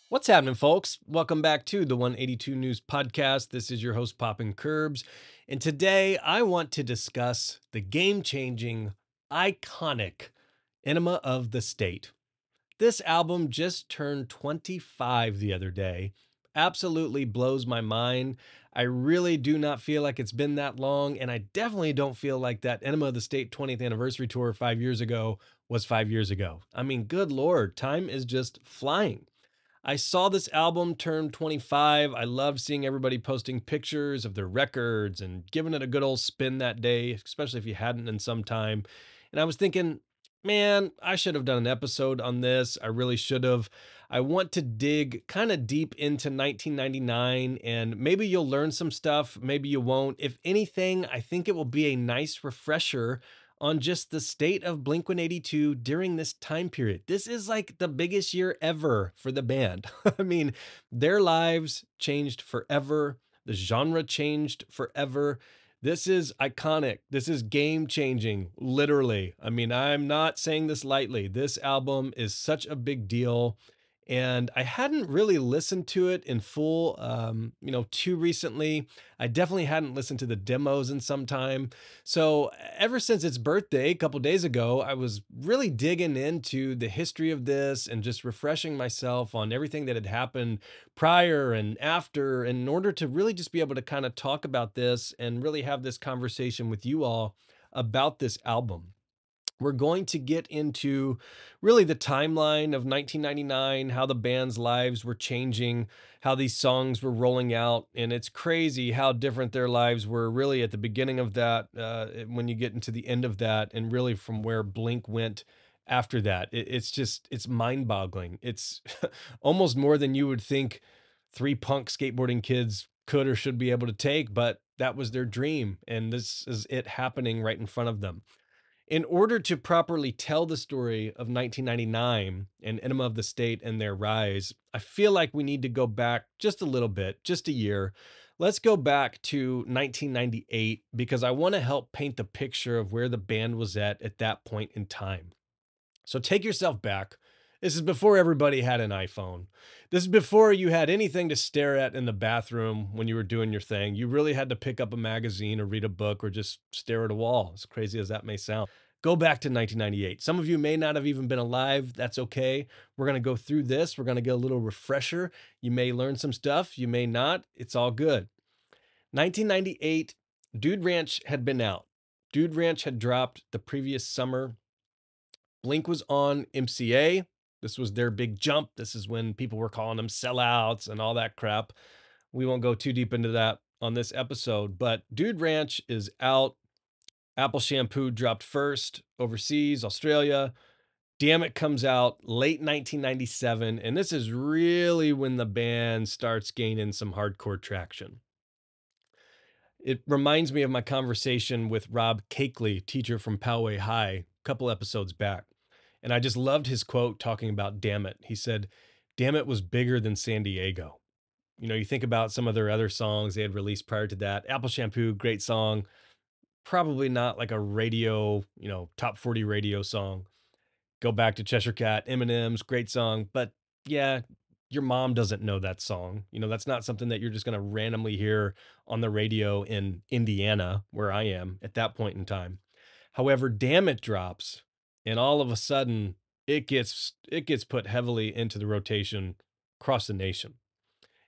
What's happening, folks? Welcome back to the 182 News Podcast. This is your host, poppincurbs, and today I want to discuss the game-changing, iconic Enema of the State. This album just turned 25 the other day. Absolutely blows my mind. I really do not feel like it's been that long, and I definitely don't feel like that Enema of the State 20th anniversary tour 5 years ago was 5 years ago. I mean, good Lord, time is just flying. I saw this album turn 25. I loved seeing everybody posting pictures of their records and giving it a good old spin that day, especially if you hadn't in some time. And I was thinking, man, I should have done an episode on this. I really should have. I want to dig kind of deep into 1999, and maybe you'll learn some stuff, maybe you won't. If anything, I think it will be a nice refresher on just the state of Blink-182 during this time period. This is like the biggest year ever for the band. I mean, their lives changed forever. The genre changed forever. This is iconic. This is game changing, literally. I mean, I'm not saying this lightly. This album is such a big deal. And I hadn't really listened to it in full, too recently. I definitely hadn't listened to the demos in some time. So ever since its birthday a couple days ago, I was really digging into the history of this and just refreshing myself on everything that had happened prior and after, in order to really just be able to kind of talk about this and really have this conversation with you all about this album. We're going to get into really the timeline of 1999, how the band's lives were changing, how these songs were rolling out. And it's crazy how different their lives were really at the beginning of that, when you get into the end of that, and really from where Blink went after that. It's mind boggling. It's almost more than you would think three punk skateboarding kids could or should be able to take, but that was their dream. And this is it happening right in front of them. In order to properly tell the story of 1999 and Enema of the State and their rise, I feel like we need to go back just a little bit, just a year. Let's go back to 1998 because I want to help paint the picture of where the band was at that point in time. So take yourself back. This is before everybody had an iPhone. This is before you had anything to stare at in the bathroom when you were doing your thing. You really had to pick up a magazine or read a book or just stare at a wall, as crazy as that may sound. Go back to 1998. Some of you may not have even been alive. That's okay. We're going to go through this. We're going to get a little refresher. You may learn some stuff. You may not. It's all good. 1998, Dude Ranch had been out. Dude Ranch had dropped the previous summer. Blink was on MCA. This was their big jump. This is when people were calling them sellouts and all that crap. We won't go too deep into that on this episode, but Dude Ranch is out. Apple Shampoo dropped first overseas, Australia. Damn It comes out late 1997, and this is really when the band starts gaining some hardcore traction. It reminds me of my conversation with Rob Cakeley, teacher from Poway High, a couple episodes back. And I just loved his quote talking about Damn It. He said, Damn It was bigger than San Diego. You know, you think about some of their other songs they had released prior to that. Apple Shampoo, great song. Probably not like a radio, top 40 radio song. Go back to Cheshire Cat, Eminem's great song. But yeah, your mom doesn't know that song. That's not something that you're just going to randomly hear on the radio in Indiana, where I am at that point in time. However, Damn It drops, and all of a sudden it gets put heavily into the rotation across the nation.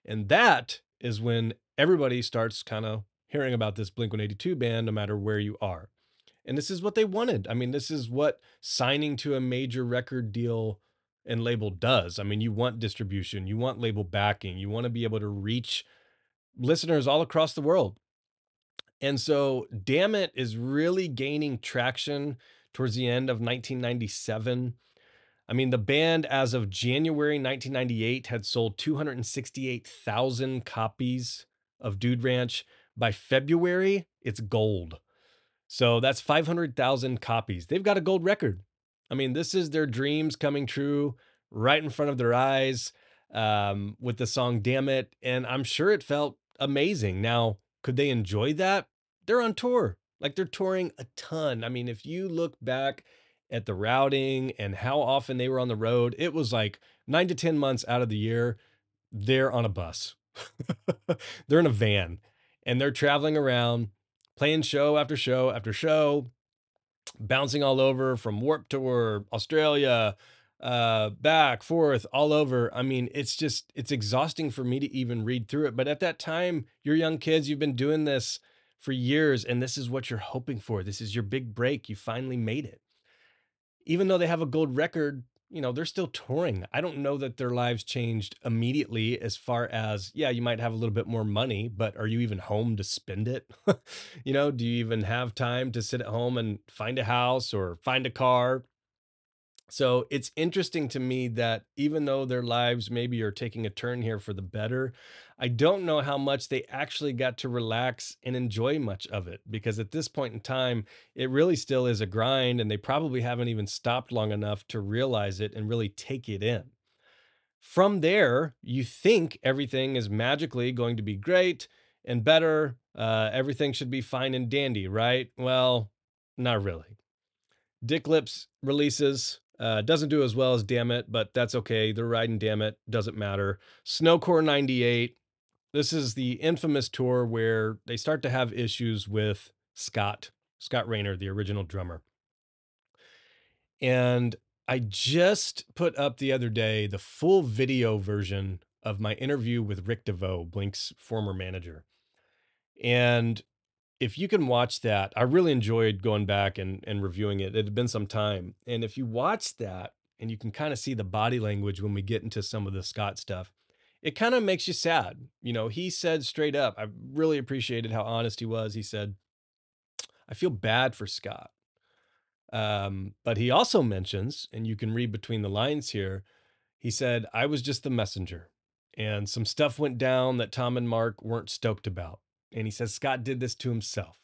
And that is when everybody starts kind of hearing about this Blink-182 band, no matter where you are. And this is what they wanted. I mean, this is what signing to a major record deal and label does. I mean, you want distribution, you want label backing, you want to be able to reach listeners all across the world. And so, Damn It is really gaining traction towards the end of 1997. I mean, the band, as of January 1998, had sold 268,000 copies of Dude Ranch. By February, it's gold. So that's 500,000 copies. They've got a gold record. I mean, this is their dreams coming true right in front of their eyes, with the song Damn It. And I'm sure it felt amazing. Now, could they enjoy that? They're on tour. Like they're touring a ton. I mean, if you look back at the routing and how often they were on the road, it was like 9 to 10 months out of the year, they're on a bus. They're in a van and they're traveling around, playing show after show after show, bouncing all over from Warp Tour, Australia, back, forth, all over. I mean, it's exhausting for me to even read through it. But at that time, you're young kids, you've been doing this for years, and this is what you're hoping for. This is your big break. You finally made it. Even though they have a gold record, they're still touring. I don't know that their lives changed immediately as far as, yeah, you might have a little bit more money, but are you even home to spend it? Do you even have time to sit at home and find a house or find a car? So it's interesting to me that even though their lives maybe are taking a turn here for the better, I don't know how much they actually got to relax and enjoy much of it because at this point in time, it really still is a grind and they probably haven't even stopped long enough to realize it and really take it in. From there, you think everything is magically going to be great and better. Everything should be fine and dandy, right? Well, not really. Dick Lips releases. Doesn't do as well as Damn It, but that's okay. They're riding Damn It. Doesn't matter. Snowcore 98. This is the infamous tour where they start to have issues with Scott Rayner, the original drummer. And I just put up the other day the full video version of my interview with Rick DeVoe, Blink's former manager. And if you can watch that, I really enjoyed going back and reviewing it. It had been some time. And if you watch that and you can kind of see the body language when we get into some of the Scott stuff, it kind of makes you sad. He said straight up, I really appreciated how honest he was. He said, I feel bad for Scott. But he also mentions, and you can read between the lines here, he said, I was just the messenger. And some stuff went down that Tom and Mark weren't stoked about. And he says Scott did this to himself.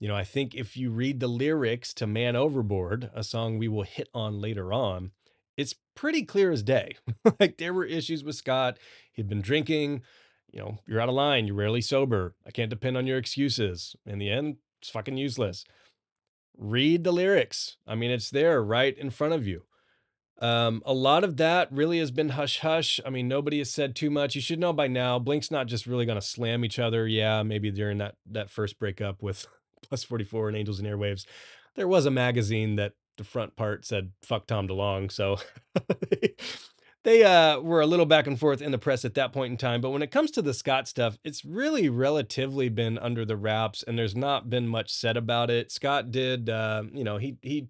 I think if you read the lyrics to Man Overboard, a song we will hit on later on, it's pretty clear as day. Like there were issues with Scott. He'd been drinking. You're out of line. You're rarely sober. I can't depend on your excuses. In the end, it's fucking useless. Read the lyrics. I mean, it's there right in front of you. A lot of that really has been hush hush. I mean, nobody has said too much. You should know by now, Blink's not just really going to slam each other. Yeah, maybe during that first breakup with Plus 44 and Angels and Airwaves, there was a magazine that the front part said "fuck Tom DeLonge," so they were a little back and forth in the press at that point in time. But when it comes to the Scott stuff, it's really relatively been under the wraps, and there's not been much said about it. Scott did, he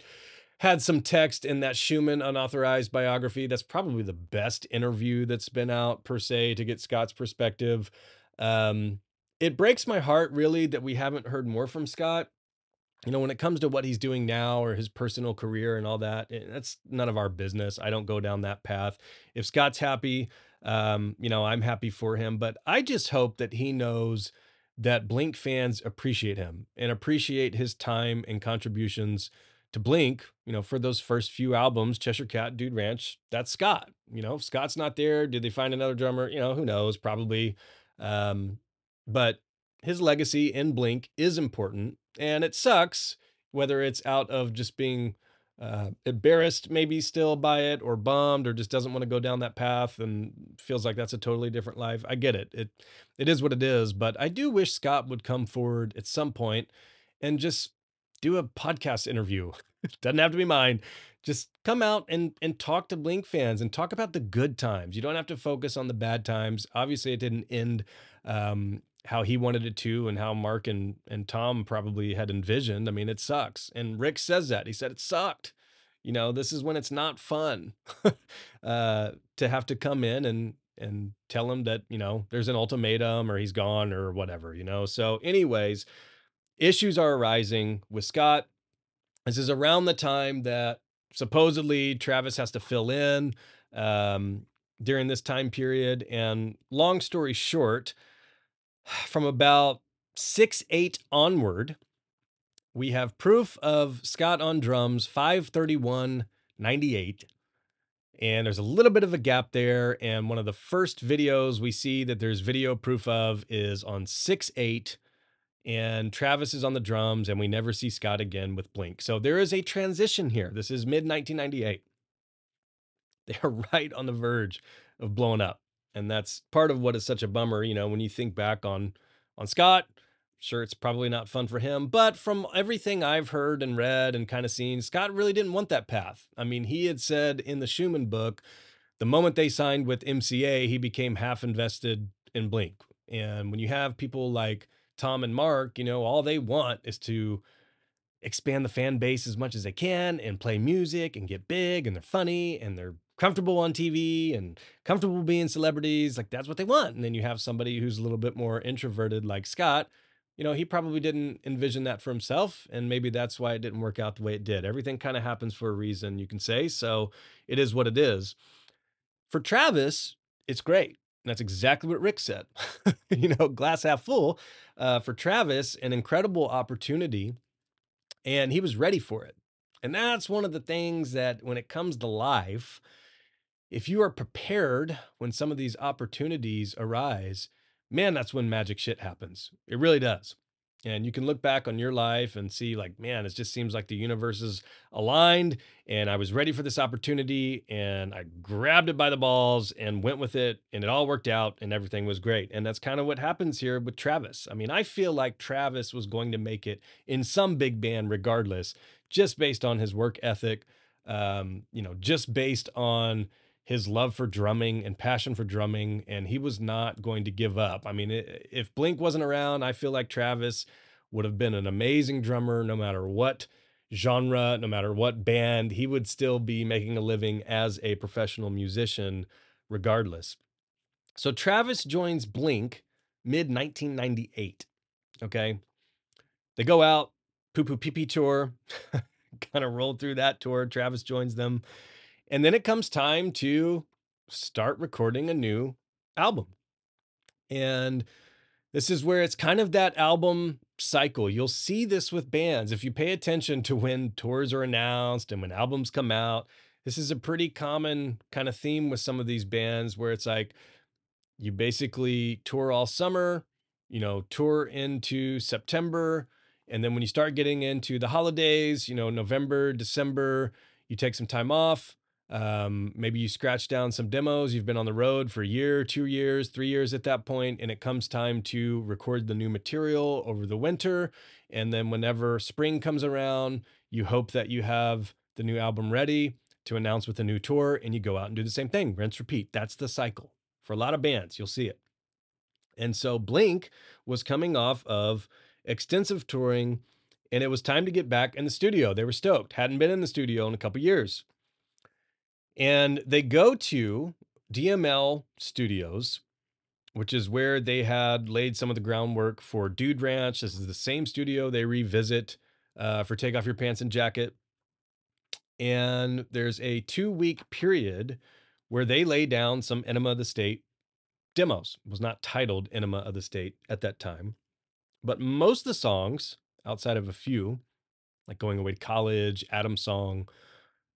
had some text in that Schumann unauthorized biography. That's probably the best interview that's been out per se to get Scott's perspective. Um, it breaks my heart really that we haven't heard more from Scott. When it comes to what he's doing now or his personal career and all that, that's none of our business. I don't go down that path. If Scott's happy, I'm happy for him. But I just hope that he knows that Blink fans appreciate him and appreciate his time and contributions to Blink, for those first few albums, Cheshire Cat, Dude Ranch, that's Scott. If Scott's not there, did they find another drummer? Who knows? Probably. Um, but his legacy in Blink is important, and it sucks whether it's out of just being embarrassed, maybe still by it, or bummed, or just doesn't want to go down that path and feels like that's a totally different life. I get it. It is what it is, but I do wish Scott would come forward at some point and just do a podcast interview. Doesn't have to be mine. Just come out and talk to Blink fans and talk about the good times. You don't have to focus on the bad times. Obviously, it didn't end how he wanted it to and how Mark and Tom probably had envisioned. I mean, it sucks. And Rick says that. He said it sucked. This is when it's not fun to have to come in and tell him that, there's an ultimatum or he's gone or whatever. So anyways, issues are arising with Scott. This is around the time that supposedly Travis has to fill in during this time period. And long story short, from about 6/8 onward, we have proof of Scott on drums, 5/31/98. And there's a little bit of a gap there. And one of the first videos we see that there's video proof of is on 6/8, and Travis is on the drums, and we never see Scott again with Blink. So there is a transition here. This is mid 1998. They're right on the verge of blowing up. And that's part of what is such a bummer, when you think back on Scott. Sure, it's probably not fun for him, but from everything I've heard and read and kind of seen, Scott really didn't want that path. I mean, he had said in the Schumann book, the moment they signed with MCA, he became half invested in Blink. And when you have people like Tom and Mark, all they want is to expand the fan base as much as they can and play music and get big, and they're funny and they're comfortable on TV and comfortable being celebrities. Like, that's what they want. And then you have somebody who's a little bit more introverted like Scott. He probably didn't envision that for himself, and maybe that's why it didn't work out the way it did. Everything kind of happens for a reason, you can say. So it is what it is. For Travis, it's great. And that's exactly what Rick said. Glass half full. For Travis, an incredible opportunity, and he was ready for it. And that's one of the things that when it comes to life, if you are prepared when some of these opportunities arise, man, that's when magic shit happens. It really does. And you can look back on your life and see, like, man, it just seems like the universe is aligned, and I was ready for this opportunity, and I grabbed it by the balls and went with it, and it all worked out and everything was great. And that's kind of what happens here with Travis. I mean, I feel like Travis was going to make it in some big band regardless, just based on his work ethic, just based on his love for drumming and passion for drumming, and he was not going to give up. I mean, if Blink wasn't around, I feel like Travis would have been an amazing drummer no matter what genre, no matter what band. He would still be making a living as a professional musician regardless. So Travis joins Blink mid 1998. Okay. They go out, Poo Poo Pee Pee tour, kind of rolled through that tour. Travis joins them. And then it comes time to start recording a new album. And this is where it's kind of that album cycle. You'll see this with bands. If you pay attention to when tours are announced and when albums come out, this is a pretty common kind of theme with some of these bands where it's like, you basically tour all summer, tour into September. And then when you start getting into the holidays, November, December, you take some time off. Maybe you scratch down some demos. You've been on the road for a year, 2 years, 3 years at that point, and it comes time to record the new material over the winter. And then whenever spring comes around, you hope that you have the new album ready to announce with a new tour, and you go out and do the same thing, rinse, repeat. That's the cycle. For a lot of bands, you'll see it. And so Blink was coming off of extensive touring, and it was time to get back in the studio. They were stoked, hadn't been in the studio in a couple years. And they go to DML Studios, which is where they had laid some of the groundwork for Dude Ranch. This is the same studio they revisit for Take Off Your Pants and Jacket. And there's a 2-week period where they lay down some Enema of the State demos. It was not titled Enema of the State at that time, but most of the songs, outside of a few, like Going Away to College, Adam's Song,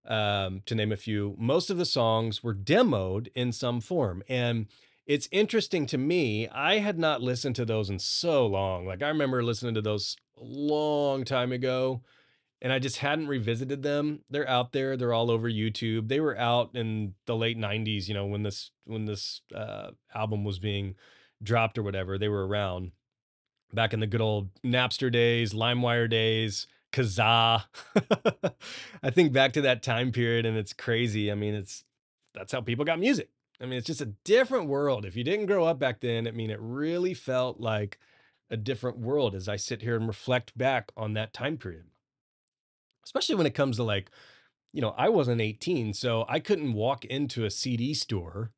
to name a few, most of the songs were demoed in some form. And it's interesting to me, I had not listened to those in so long. Like, I remember listening to those a long time ago, and I just hadn't revisited them. They're out there. They're all over YouTube. They were out in the late 90s, when this album was being dropped or whatever. They were around back in the good old Napster days, LimeWire days, Kazaa. I think back to that time period, and it's crazy. I mean, that's how people got music. I mean, it's just a different world. If you didn't grow up back then, I mean, it really felt like a different world as I sit here and reflect back on that time period. Especially when it comes to, like, I wasn't 18, so I couldn't walk into a CD store.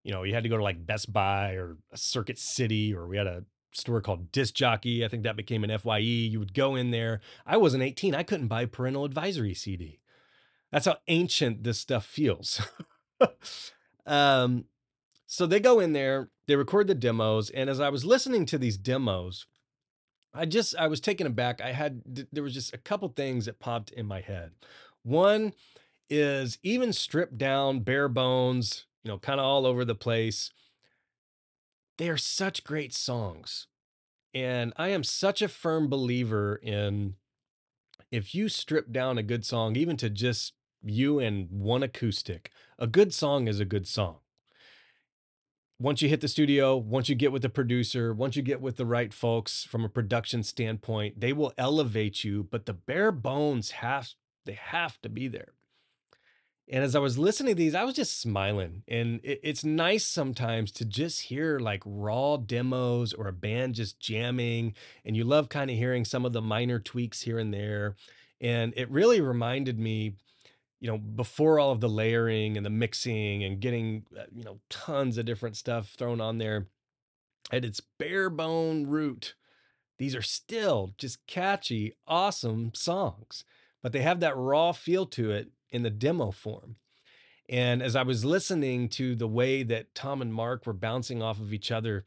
You had to go to like Best Buy or a Circuit City, or we had a store called Disc Jockey. I think that became an FYE. You would go in there. I wasn't 18. I couldn't buy Parental Advisory CD. That's how ancient this stuff feels. um, so they go in there, they record the demos, and as I was listening to these demos, I was taken aback. There was just a couple things that popped in my head. One is even stripped down, bare bones, kind of all over the place. They are such great songs. And I am such a firm believer in if you strip down a good song, even to just you and one acoustic, a good song is a good song. Once you hit the studio, once you get with the producer, once you get with the right folks from a production standpoint, they will elevate you, but the bare bones they have to be there. And as I was listening to these, I was just smiling. And it's nice sometimes to just hear like raw demos or a band just jamming. And you love kind of hearing some of the minor tweaks here and there. And it really reminded me, before all of the layering and the mixing and getting, tons of different stuff thrown on there at its bare bone root, these are still just catchy, awesome songs. But they have that raw feel to it in the demo form. And as I was listening to the way that Tom and Mark were bouncing off of each other,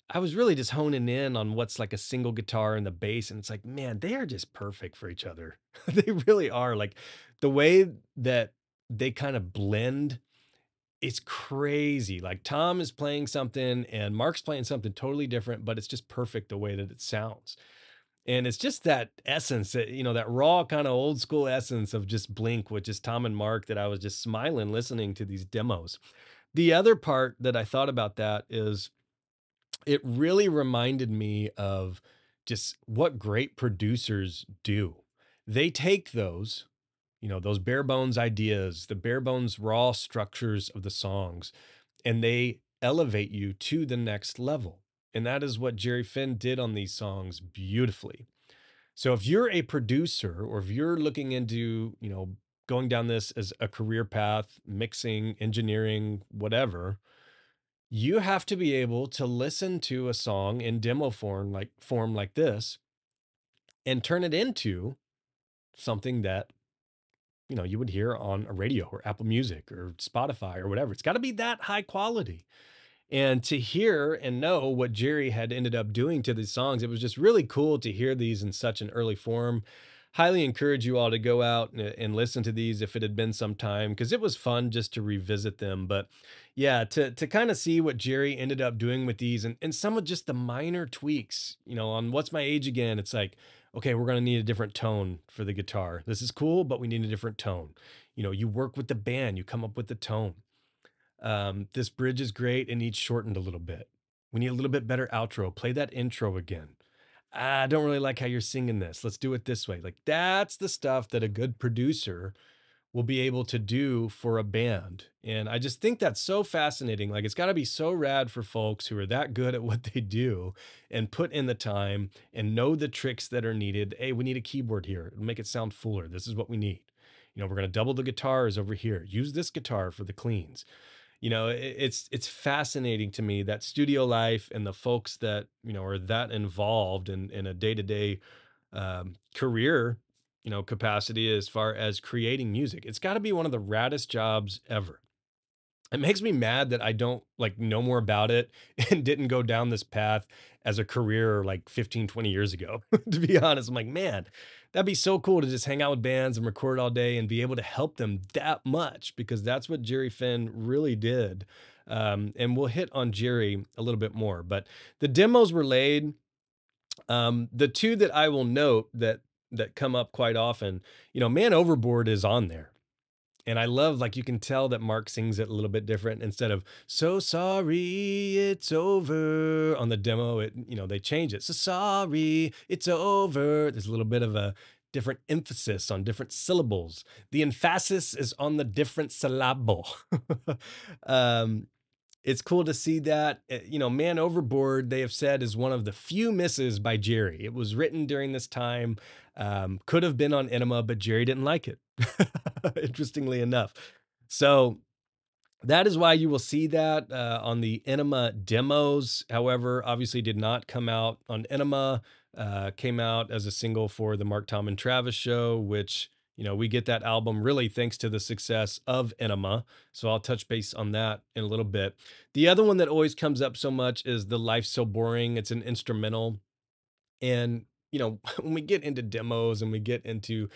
I was really just honing in on what's like a single guitar and the bass. And it's like, man, they are just perfect for each other. They really are. Like the way that they kind of blend, it's crazy. Like Tom is playing something and Mark's playing something totally different, but it's just perfect the way that it sounds. And it's just that essence that, that raw kind of old school essence of just Blink, which is Tom and Mark, that I was just smiling listening to these demos. The other part that I thought about that is it really reminded me of just what great producers do. They take those bare bones ideas, the bare bones raw structures of the songs, and they elevate you to the next level. And that is what Jerry Finn did on these songs beautifully. So if you're a producer or if you're looking into, going down this as a career path, mixing, engineering, whatever, you have to be able to listen to a song in demo form like this and turn it into something that, you would hear on a radio or Apple Music or Spotify or whatever. It's got to be that high quality. And to hear and know what Jerry had ended up doing to these songs, it was just really cool to hear these in such an early form. Highly encourage you all to go out and listen to these if it had been some time, because it was fun just to revisit them. But yeah, to kind of see what Jerry ended up doing with these and some of just the minor tweaks, on What's My Age Again, it's like, okay, we're going to need a different tone for the guitar. This is cool, but we need a different tone. You work with the band, you come up with the tone. This bridge is great. It needs shortened a little bit. We need a little bit better outro. Play that intro again. I don't really like how you're singing this. Let's do it this way. Like that's the stuff that a good producer will be able to do for a band. And I just think that's so fascinating. Like it's got to be so rad for folks who are that good at what they do and put in the time and know the tricks that are needed. Hey, we need a keyboard here. It'll make it sound fuller. This is what we need. We're going to double the guitars over here. Use this guitar for the cleans. It's fascinating to me that studio life and the folks that are that involved in a day-to-day career capacity as far as creating music. It's got to be one of the raddest jobs ever. It makes me mad that I don't like know more about it and didn't go down this path as a career like 15, 20 years ago. To be honest, I'm like, man, that'd be so cool to just hang out with bands and record all day and be able to help them that much, because that's what Jerry Finn really did. And we'll hit on Jerry a little bit more, but the demos were laid. The two that I will note that come up quite often, Man Overboard is on there. And I love, like, you can tell that Mark sings it a little bit different. Instead of "so sorry, it's over" on the demo, they change it. "So sorry, it's over." There's a little bit of a different emphasis on different syllables. The emphasis is on the different syllable. um, it's cool to see that. Man Overboard, they have said, is one of the few misses by Jerry. It was written during this time, could have been on Enema, but Jerry didn't like it, interestingly enough. So that is why you will see that on the Enema demos. However, obviously did not come out on Enema, came out as a single for the Mark, Tom, and Travis show, which we get that album really thanks to the success of Enema. So I'll touch base on that in a little bit. The other one that always comes up so much is the Life's So Boring. It's an instrumental. And when we get into demos and we get into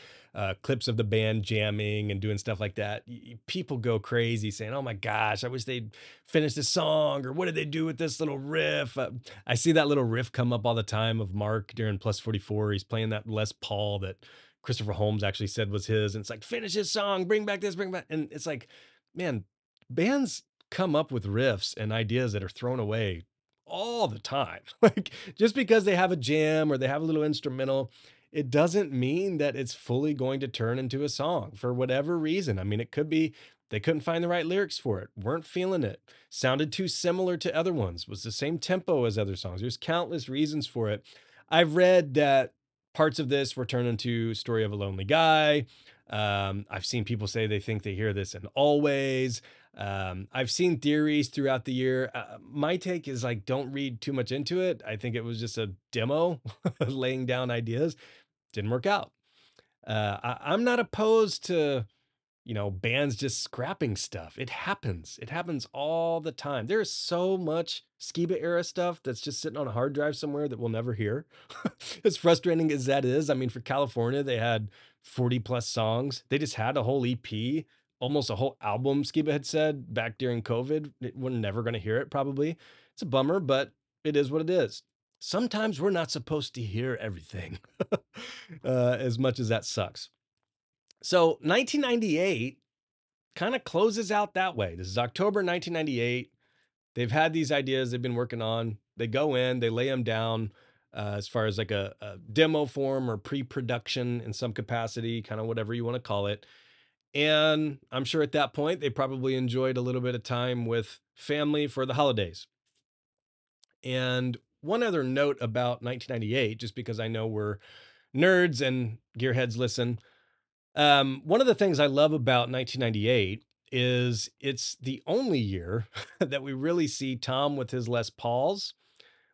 clips of the band jamming and doing stuff like that, people go crazy saying, "Oh my gosh, I wish they'd finish this song," or "What did they do with this little riff?" I see that little riff come up all the time of Mark during Plus 44. He's playing that Les Paul that Christopher Holmes actually said was his, and it's like, "Finish his song, bring back this, bring back," and it's like, man, bands come up with riffs and ideas that are thrown away all the time. Like, just because they have a jam or they have a little instrumental, it doesn't mean that it's fully going to turn into a song for whatever reason. I mean, it could be they couldn't find the right lyrics for it, weren't feeling it, sounded too similar to other ones, was the same tempo as other songs. There's countless reasons for it. I've read that parts of this were turned into Story of a Lonely Guy. I've seen people say they think they hear this in Always. I've seen theories throughout the year. My take is like, don't read too much into it. I think it was just a demo laying down ideas. Didn't work out. I'm not opposed to bands just scrapping stuff. It happens. It happens all the time. There is so much Skiba era stuff that's just sitting on a hard drive somewhere that we'll never hear. As frustrating as that is, I mean, for California, they had 40 plus songs. They just had a whole EP, almost a whole album, Skiba had said back during COVID. We're never going to hear it, probably. It's a bummer, but it is what it is. Sometimes we're not supposed to hear everything, as much as that sucks. So 1998 kind of closes out that way. This is October 1998. They've had these ideas they've been working on. They go in, they lay them down as far as like a demo form or pre-production in some capacity, kind of whatever you want to call it. And I'm sure at that point, they probably enjoyed a little bit of time with family for the holidays. And one other note about 1998, just because I know we're nerds and gearheads listen, one of the things I love about 1998 is it's the only year that we really see Tom with his Les Pauls,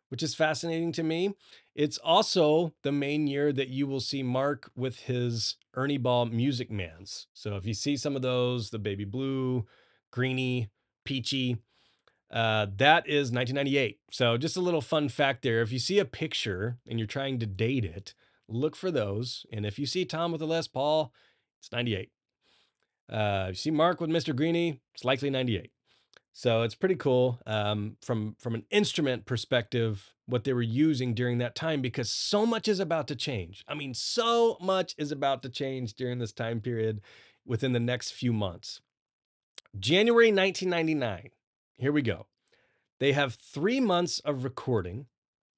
which is fascinating to me. It's also the main year that you will see Mark with his Ernie Ball Music Mans. So if you see some of those, the baby blue, greeny, peachy, that is 1998. So just a little fun fact there. If you see a picture and you're trying to date it, look for those. And if you see Tom with a Les Paul, it's 98. You see Mark with Mr. Greeny, it's likely 98. So it's pretty cool from an instrument perspective, what they were using during that time, because so much is about to change. I mean, so much is about to change during this time period within the next few months. January 1999, here we go. They have 3 months of recording.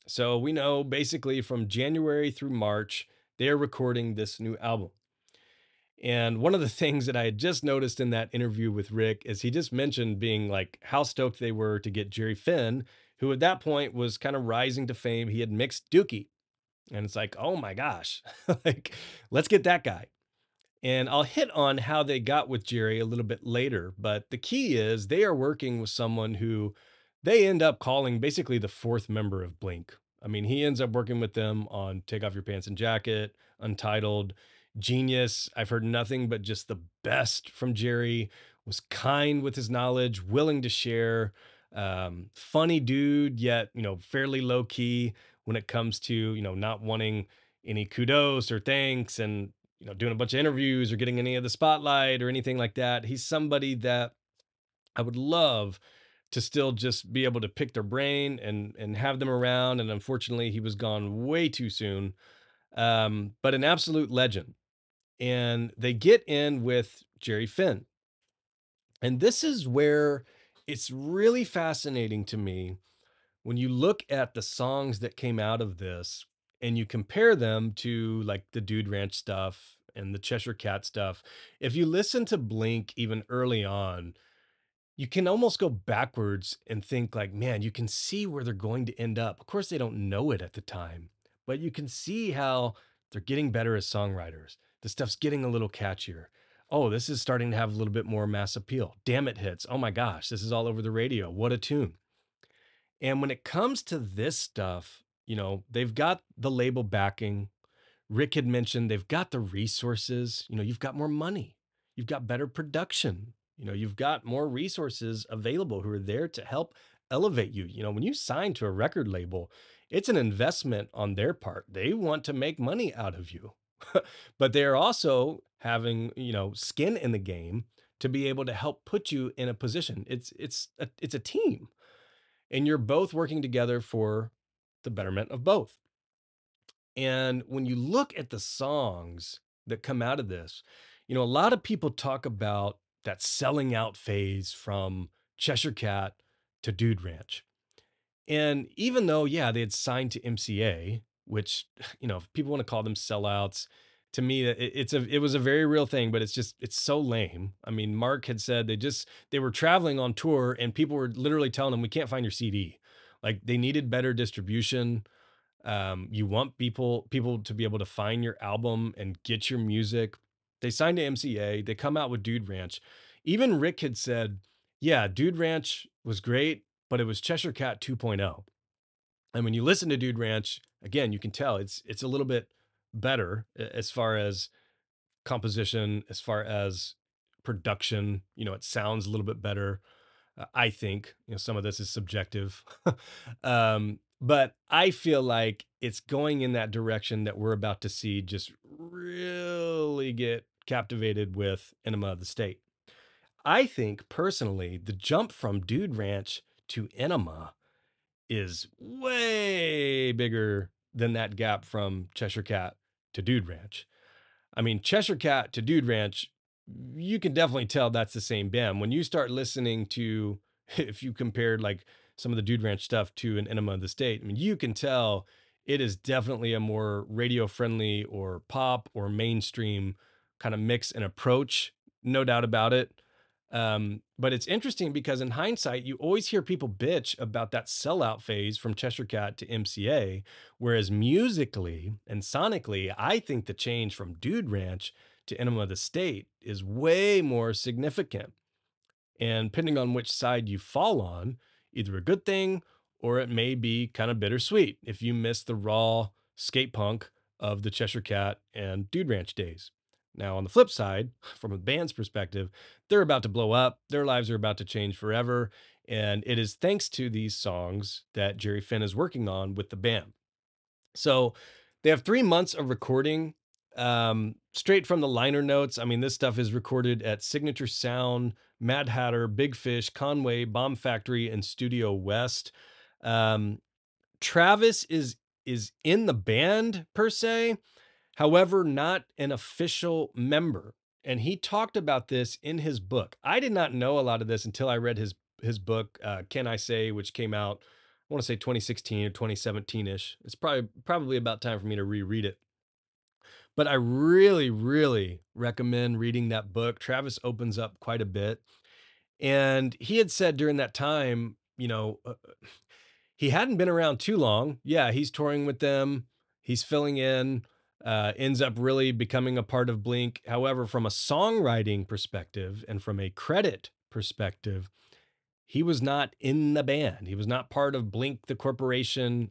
So we know basically from January through March, they are recording this new album. And one of the things that I had just noticed in that interview with Rick is he just mentioned being like how stoked they were to get Jerry Finn, who at that point was kind of rising to fame. He had mixed Dookie. And it's like, oh my gosh, like, let's get that guy. And I'll hit on how they got with Jerry a little bit later. But the key is they are working with someone who they end up calling basically the fourth member of Blink. I mean, he ends up working with them on Take Off Your Pants and Jacket, Untitled, Genius. I've heard nothing but just the best from Jerry. Was kind with his knowledge, willing to share. Funny dude, yet, fairly low key when it comes to, not wanting any kudos or thanks and, doing a bunch of interviews or getting any of the spotlight or anything like that. He's somebody that I would love to still just be able to pick their brain and have them around. And unfortunately, he was gone way too soon. But an absolute legend. And they get in with Jerry Finn. And this is where it's really fascinating to me when you look at the songs that came out of this and you compare them to like the Dude Ranch stuff and the Cheshire Cat stuff. If you listen to Blink even early on, you can almost go backwards and think like, man, you can see where they're going to end up. Of course, they don't know it at the time, but you can see how they're getting better as songwriters. The stuff's getting a little catchier. Oh, this is starting to have a little bit more mass appeal. Damn it hits. Oh my gosh, this is all over the radio. What a tune. And when it comes to this stuff, they've got the label backing. Rick had mentioned they've got the resources. You've got more money, you've got better production, you've got more resources available who are there to help elevate you. When you sign to a record label, it's an investment on their part. They want to make money out of you. But they're also having, skin in the game to be able to help put you in a position. It's a team, and you're both working together for the betterment of both. And when you look at the songs that come out of this, a lot of people talk about that selling out phase from Cheshire Cat to Dude Ranch. And even though, yeah, they had signed to MCA, which, if people want to call them sellouts, to me, it was a very real thing, but it's so lame. I mean, Mark had said they were traveling on tour and people were literally telling them, we can't find your CD. Like they needed better distribution. You want people to be able to find your album and get your music. They signed to MCA. They come out with Dude Ranch. Even Rick had said, "Yeah, Dude Ranch was great, but it was Cheshire Cat 2.0." And when you listen to Dude Ranch, again, you can tell it's a little bit better as far as composition, as far as production. It sounds a little bit better. I think, some of this is subjective. But I feel like it's going in that direction that we're about to see just really get captivated with Enema of the State. I think personally, the jump from Dude Ranch to Enema is way bigger than that gap from Cheshire Cat to Dude Ranch. I mean, Cheshire Cat to Dude Ranch, you can definitely tell that's the same band. When you start listening to, if you compared like some of the Dude Ranch stuff to an Enema of the State, I mean, you can tell it is definitely a more radio friendly or pop or mainstream kind of mix and approach, no doubt about it. But it's interesting because in hindsight, you always hear people bitch about that sellout phase from Cheshire Cat to MCA, whereas musically and sonically, I think the change from Dude Ranch to Enema of the State is way more significant. And depending on which side you fall on, either a good thing or it may be kind of bittersweet if you miss the raw skate punk of the Cheshire Cat and Dude Ranch days. Now, on the flip side, from a band's perspective, they're about to blow up. Their lives are about to change forever. And it is thanks to these songs that Jerry Finn is working on with the band. So they have 3 months of recording, straight from the liner notes. I mean, this stuff is recorded at Signature Sound, Mad Hatter, Big Fish, Conway, Bomb Factory, and Studio West. Um, Travis is in the band per se, however, not an official member. And he talked about this in his book. I did not know a lot of this until I read his book, Can I Say, which came out, I want to say 2016 or 2017-ish. It's probably about time for me to reread it. But I really, really recommend reading that book. Travis opens up quite a bit. And he had said during that time, he hadn't been around too long. Yeah, he's touring with them. He's filling in, ends up really becoming a part of Blink. However, from a songwriting perspective and from a credit perspective, he was not in the band. He was not part of Blink, the corporation,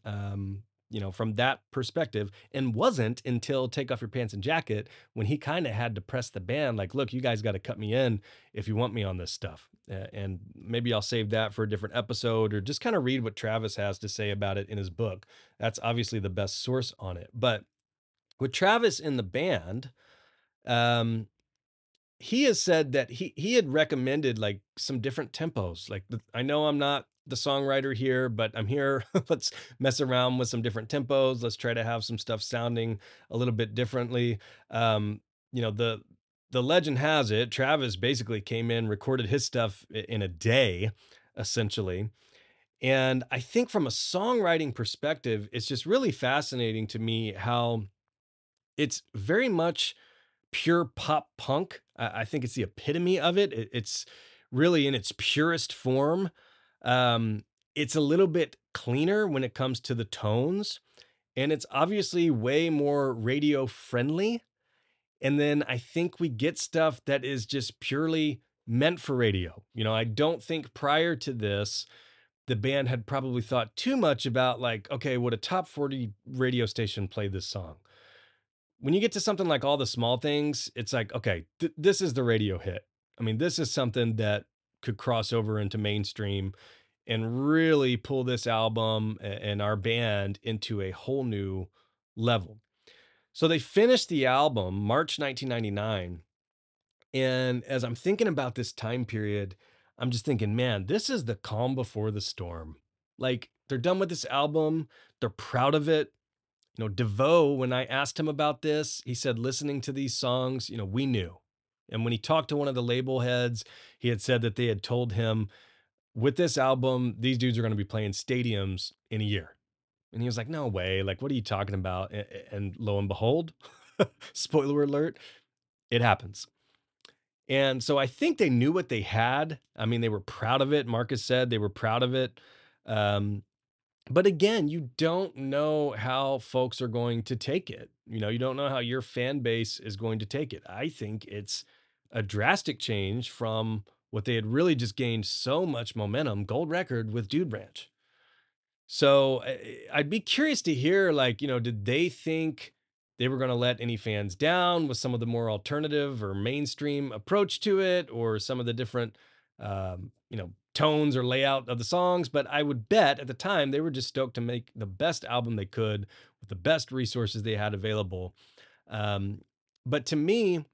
from that perspective, and wasn't until Take Off Your Pants and Jacket when he kind of had to press the band, like, look, you guys got to cut me in if you want me on this stuff. And maybe I'll save that for a different episode or just kind of read what Travis has to say about it in his book. That's obviously the best source on it. But with Travis in the band, um, he has said that he had recommended like some different tempos. Like I know I'm not the songwriter here, but I'm here. Let's mess around with some different tempos. Let's try to have some stuff sounding a little bit differently. Um, the legend has it, Travis basically came in, recorded his stuff in a day, essentially. And I think from a songwriting perspective, it's just really fascinating to me how it's very much pure pop punk. I think it's the epitome of it. It's really in its purest form. It's a little bit cleaner when it comes to the tones, and it's obviously way more radio friendly. And then I think we get stuff that is just purely meant for radio. I don't think prior to this, the band had probably thought too much about like, okay, would a top 40 radio station play this song? When you get to something like All the Small Things, it's like, okay, this is the radio hit. I mean, this is something that could cross over into mainstream and really pull this album and our band into a whole new level. So they finished the album March 1999. And as I'm thinking about this time period, I'm just thinking, man, this is the calm before the storm. Like they're done with this album, they're proud of it. DeVoe, when I asked him about this, he said, listening to these songs, we knew. And when he talked to one of the label heads, he had said that they had told him, with this album, these dudes are going to be playing stadiums in a year. And he was like, no way. Like, what are you talking about? And lo and behold, spoiler alert, it happens. And so I think they knew what they had. I mean, they were proud of it. Marcus said they were proud of it. Um, but again, you don't know how folks are going to take it. You don't know how your fan base is going to take it. I think it's a drastic change from what they had really just gained so much momentum, gold record with Dude Ranch. So I'd be curious to hear, like, did they think they were going to let any fans down with some of the more alternative or mainstream approach to it, or some of the different, tones or layout of the songs? But I would bet at the time they were just stoked to make the best album they could with the best resources they had available. Um, but to me,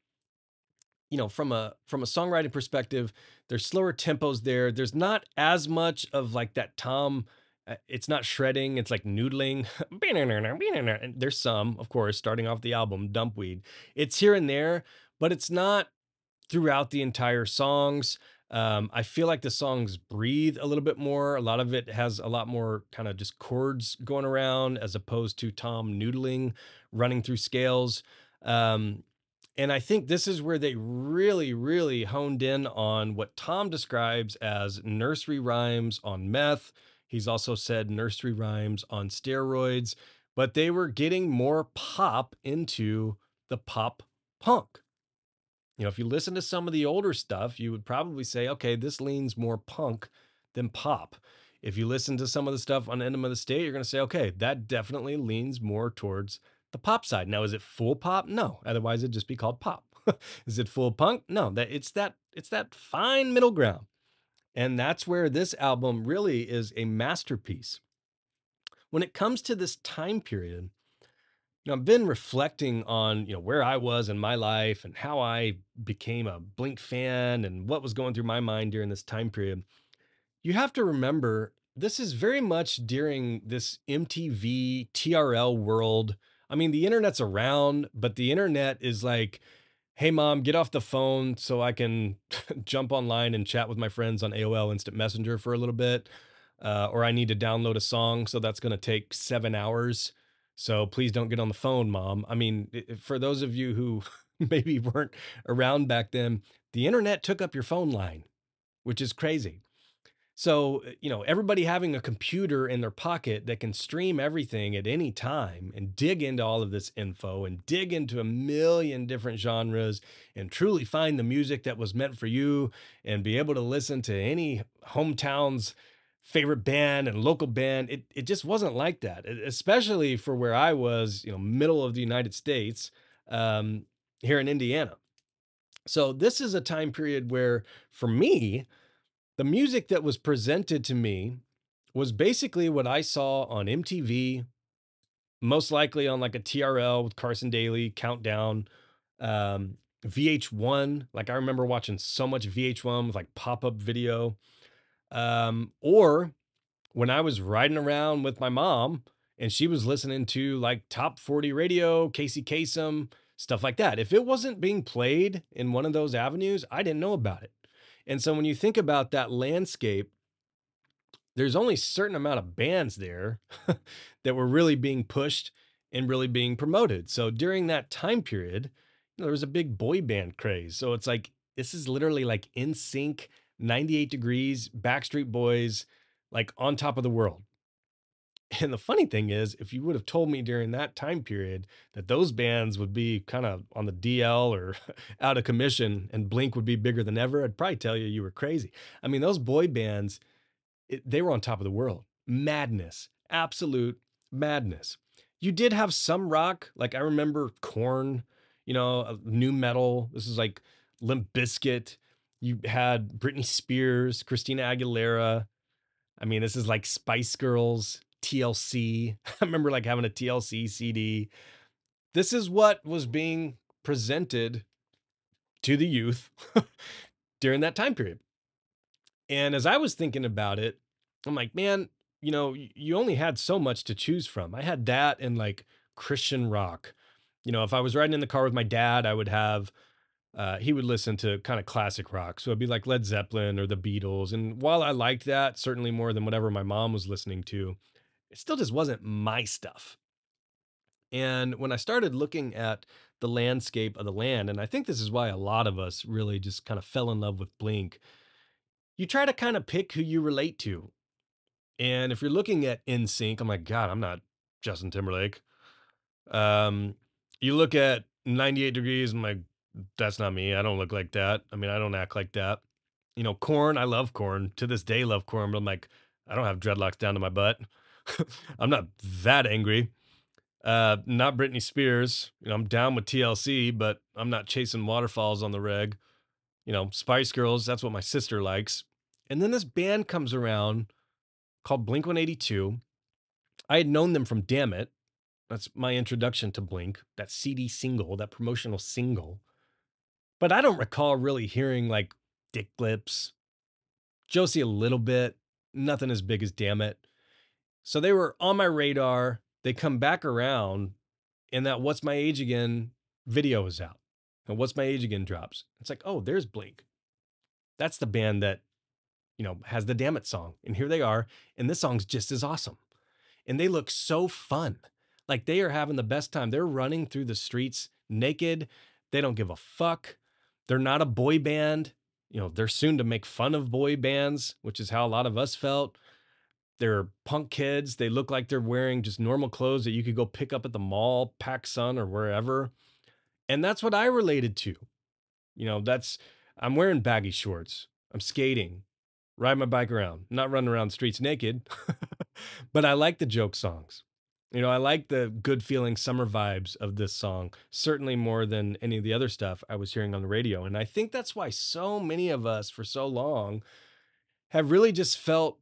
from a songwriting perspective, there's slower tempos there. There's not as much of like that Tom. It's not shredding. It's like noodling. And there's some, of course, starting off the album, Dumpweed. It's here and there, but it's not throughout the entire songs. I feel like the songs breathe a little bit more. A lot of it has a lot more kind of just chords going around as opposed to Tom noodling, running through scales. Um, and I think this is where they really, really honed in on what Tom describes as nursery rhymes on meth. He's also said nursery rhymes on steroids, but they were getting more pop into the pop punk. If you listen to some of the older stuff, you would probably say, okay, this leans more punk than pop. If you listen to some of the stuff on Enema of the State, you're going to say, okay, that definitely leans more towards the pop side. Now, is it full pop? No. Otherwise, it'd just be called pop. Is it full punk? No. That it's that fine middle ground. And that's where this album really is a masterpiece. When it comes to this time period, I've been reflecting on, where I was in my life and how I became a Blink fan and what was going through my mind during this time period. You have to remember this is very much during this MTV TRL world. I mean, the internet's around, but the internet is like, hey mom, get off the phone so I can jump online and chat with my friends on AOL Instant Messenger for a little bit. Or I need to download a song, so that's going to take 7 hours. So please don't get on the phone, mom. I mean, for those of you who maybe weren't around back then, the internet took up your phone line, which is crazy. So, everybody having a computer in their pocket that can stream everything at any time and dig into all of this info and dig into a million different genres and truly find the music that was meant for you and be able to listen to any hometown's favorite band and local band. It just wasn't like that, especially for where I was, middle of the United States, here in Indiana. So this is a time period where, for me, the music that was presented to me was basically what I saw on MTV, most likely on like a TRL with Carson Daly, Countdown, VH1. Like I remember watching so much VH1 with like pop-up video. Or when I was riding around with my mom and she was listening to like top 40 radio, Casey Kasem, stuff like that. If it wasn't being played in one of those avenues, I didn't know about it. And so when you think about that landscape, there's only a certain amount of bands there that were really being pushed and really being promoted. So during that time period, there was a big boy band craze. So it's like this is literally like in sync, 98 Degrees, Backstreet Boys, like on top of the world. And the funny thing is, if you would have told me during that time period that those bands would be kind of on the DL or out of commission and Blink would be bigger than ever, I'd probably tell you you were crazy. I mean, those boy bands, they were on top of the world. Madness, absolute madness. You did have some rock, like I remember Korn, new metal. This is like Limp Bizkit. You had Britney Spears, Christina Aguilera. I mean, this is like Spice Girls, TLC. I remember like having a TLC CD. This is what was being presented to the youth during that time period. And as I was thinking about it, I'm like, man, you only had so much to choose from. I had that and like Christian rock. If I was riding in the car with my dad, I would have he would listen to kind of classic rock. So it'd be like Led Zeppelin or the Beatles. And while I liked that, certainly more than whatever my mom was listening to, it still just wasn't my stuff. And when I started looking at the landscape of the land, and I think this is why a lot of us really just kind of fell in love with Blink, you try to kind of pick who you relate to. And if you're looking at NSYNC, I'm like, God, I'm not Justin Timberlake. Um, you look at 98 Degrees, I'm like, that's not me. I don't look like that. I mean, I don't act like that. Corn, I love Corn. To this day, love Corn, but I'm like, I don't have dreadlocks down to my butt. I'm not that angry. Not Britney Spears. I'm down with TLC, but I'm not chasing waterfalls on the reg. Spice Girls, that's what my sister likes. And then this band comes around called Blink 182. I had known them from Damn It. That's my introduction to Blink, that CD single, that promotional single. But I don't recall really hearing like Dick Lips, Josie a little bit, nothing as big as Damn It. So they were on my radar. They come back around, and that What's My Age Again video is out. And What's My Age Again drops. It's like, oh, there's Blink. That's the band that, has the Damn It song. And here they are. And this song's just as awesome. And they look so fun. Like they are having the best time. They're running through the streets naked. They don't give a fuck. They're not a boy band. They're soon to make fun of boy bands, which is how a lot of us felt. They're punk kids. They look like they're wearing just normal clothes that you could go pick up at the mall, PacSun, or wherever. And that's what I related to. I'm wearing baggy shorts. I'm skating, ride my bike around, not running around the streets naked, but I like the joke songs. I like the good feeling summer vibes of this song, certainly more than any of the other stuff I was hearing on the radio. And I think that's why so many of us for so long have really just felt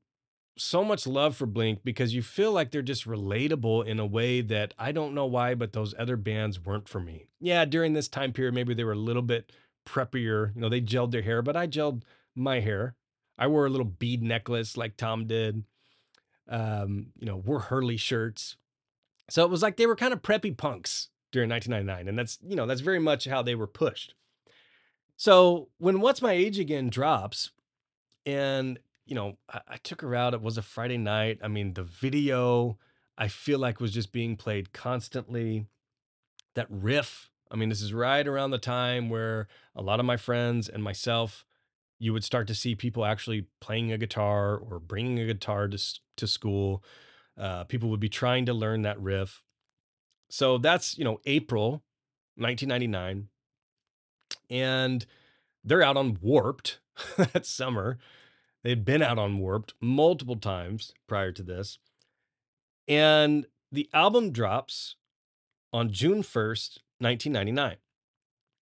so much love for Blink because you feel like they're just relatable in a way that I don't know why, but those other bands weren't for me. Yeah, during this time period, maybe they were a little bit preppier. They gelled their hair, but I gelled my hair. I wore a little bead necklace like Tom did. Wore Hurley shirts. So it was like they were kind of preppy punks during 1999. And that's very much how they were pushed. So when What's My Age Again drops, and, I took her out. It was a Friday night. I mean, the video, I feel like was just being played constantly. That riff, I mean, this is right around the time where a lot of my friends and myself, you would start to see people actually playing a guitar or bringing a guitar to school. People would be trying to learn that riff. So that's, April 1999. And they're out on Warped that summer. They'd been out on Warped multiple times prior to this. And the album drops on June 1st, 1999.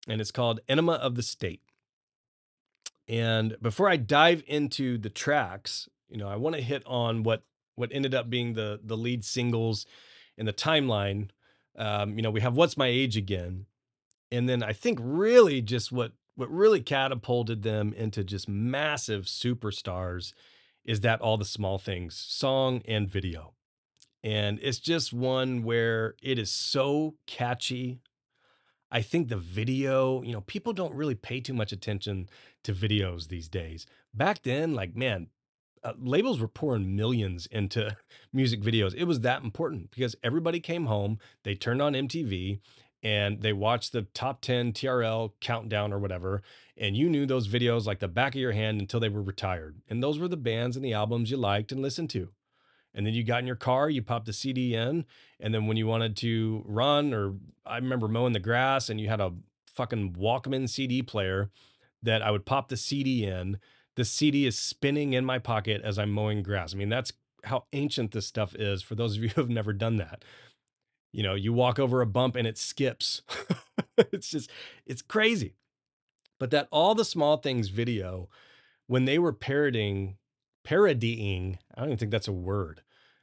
And it's called Enema of the State. And before I dive into the tracks, I want to hit on what ended up being the lead singles in the timeline. We have What's My Age Again. And then I think really just what really catapulted them into just massive superstars is that All the Small Things song and video. And it's just one where it is so catchy. I think the video, people don't really pay too much attention to videos these days. Back then, like, man, labels were pouring millions into music videos. It was that important because everybody came home, they turned on MTV, and they watched the top 10 TRL countdown or whatever. And you knew those videos like the back of your hand until they were retired. And those were the bands and the albums you liked and listened to. And then you got in your car, you popped the CD in. And then when you wanted to run, or I remember mowing the grass and you had a fucking Walkman CD player that I would pop the CD in. The CD is spinning in my pocket as I'm mowing grass. I mean, that's how ancient this stuff is for those of you who have never done that. You walk over a bump and it skips. It's crazy. But that All the Small Things video, when they were parodying parodying. I don't even think that's a word.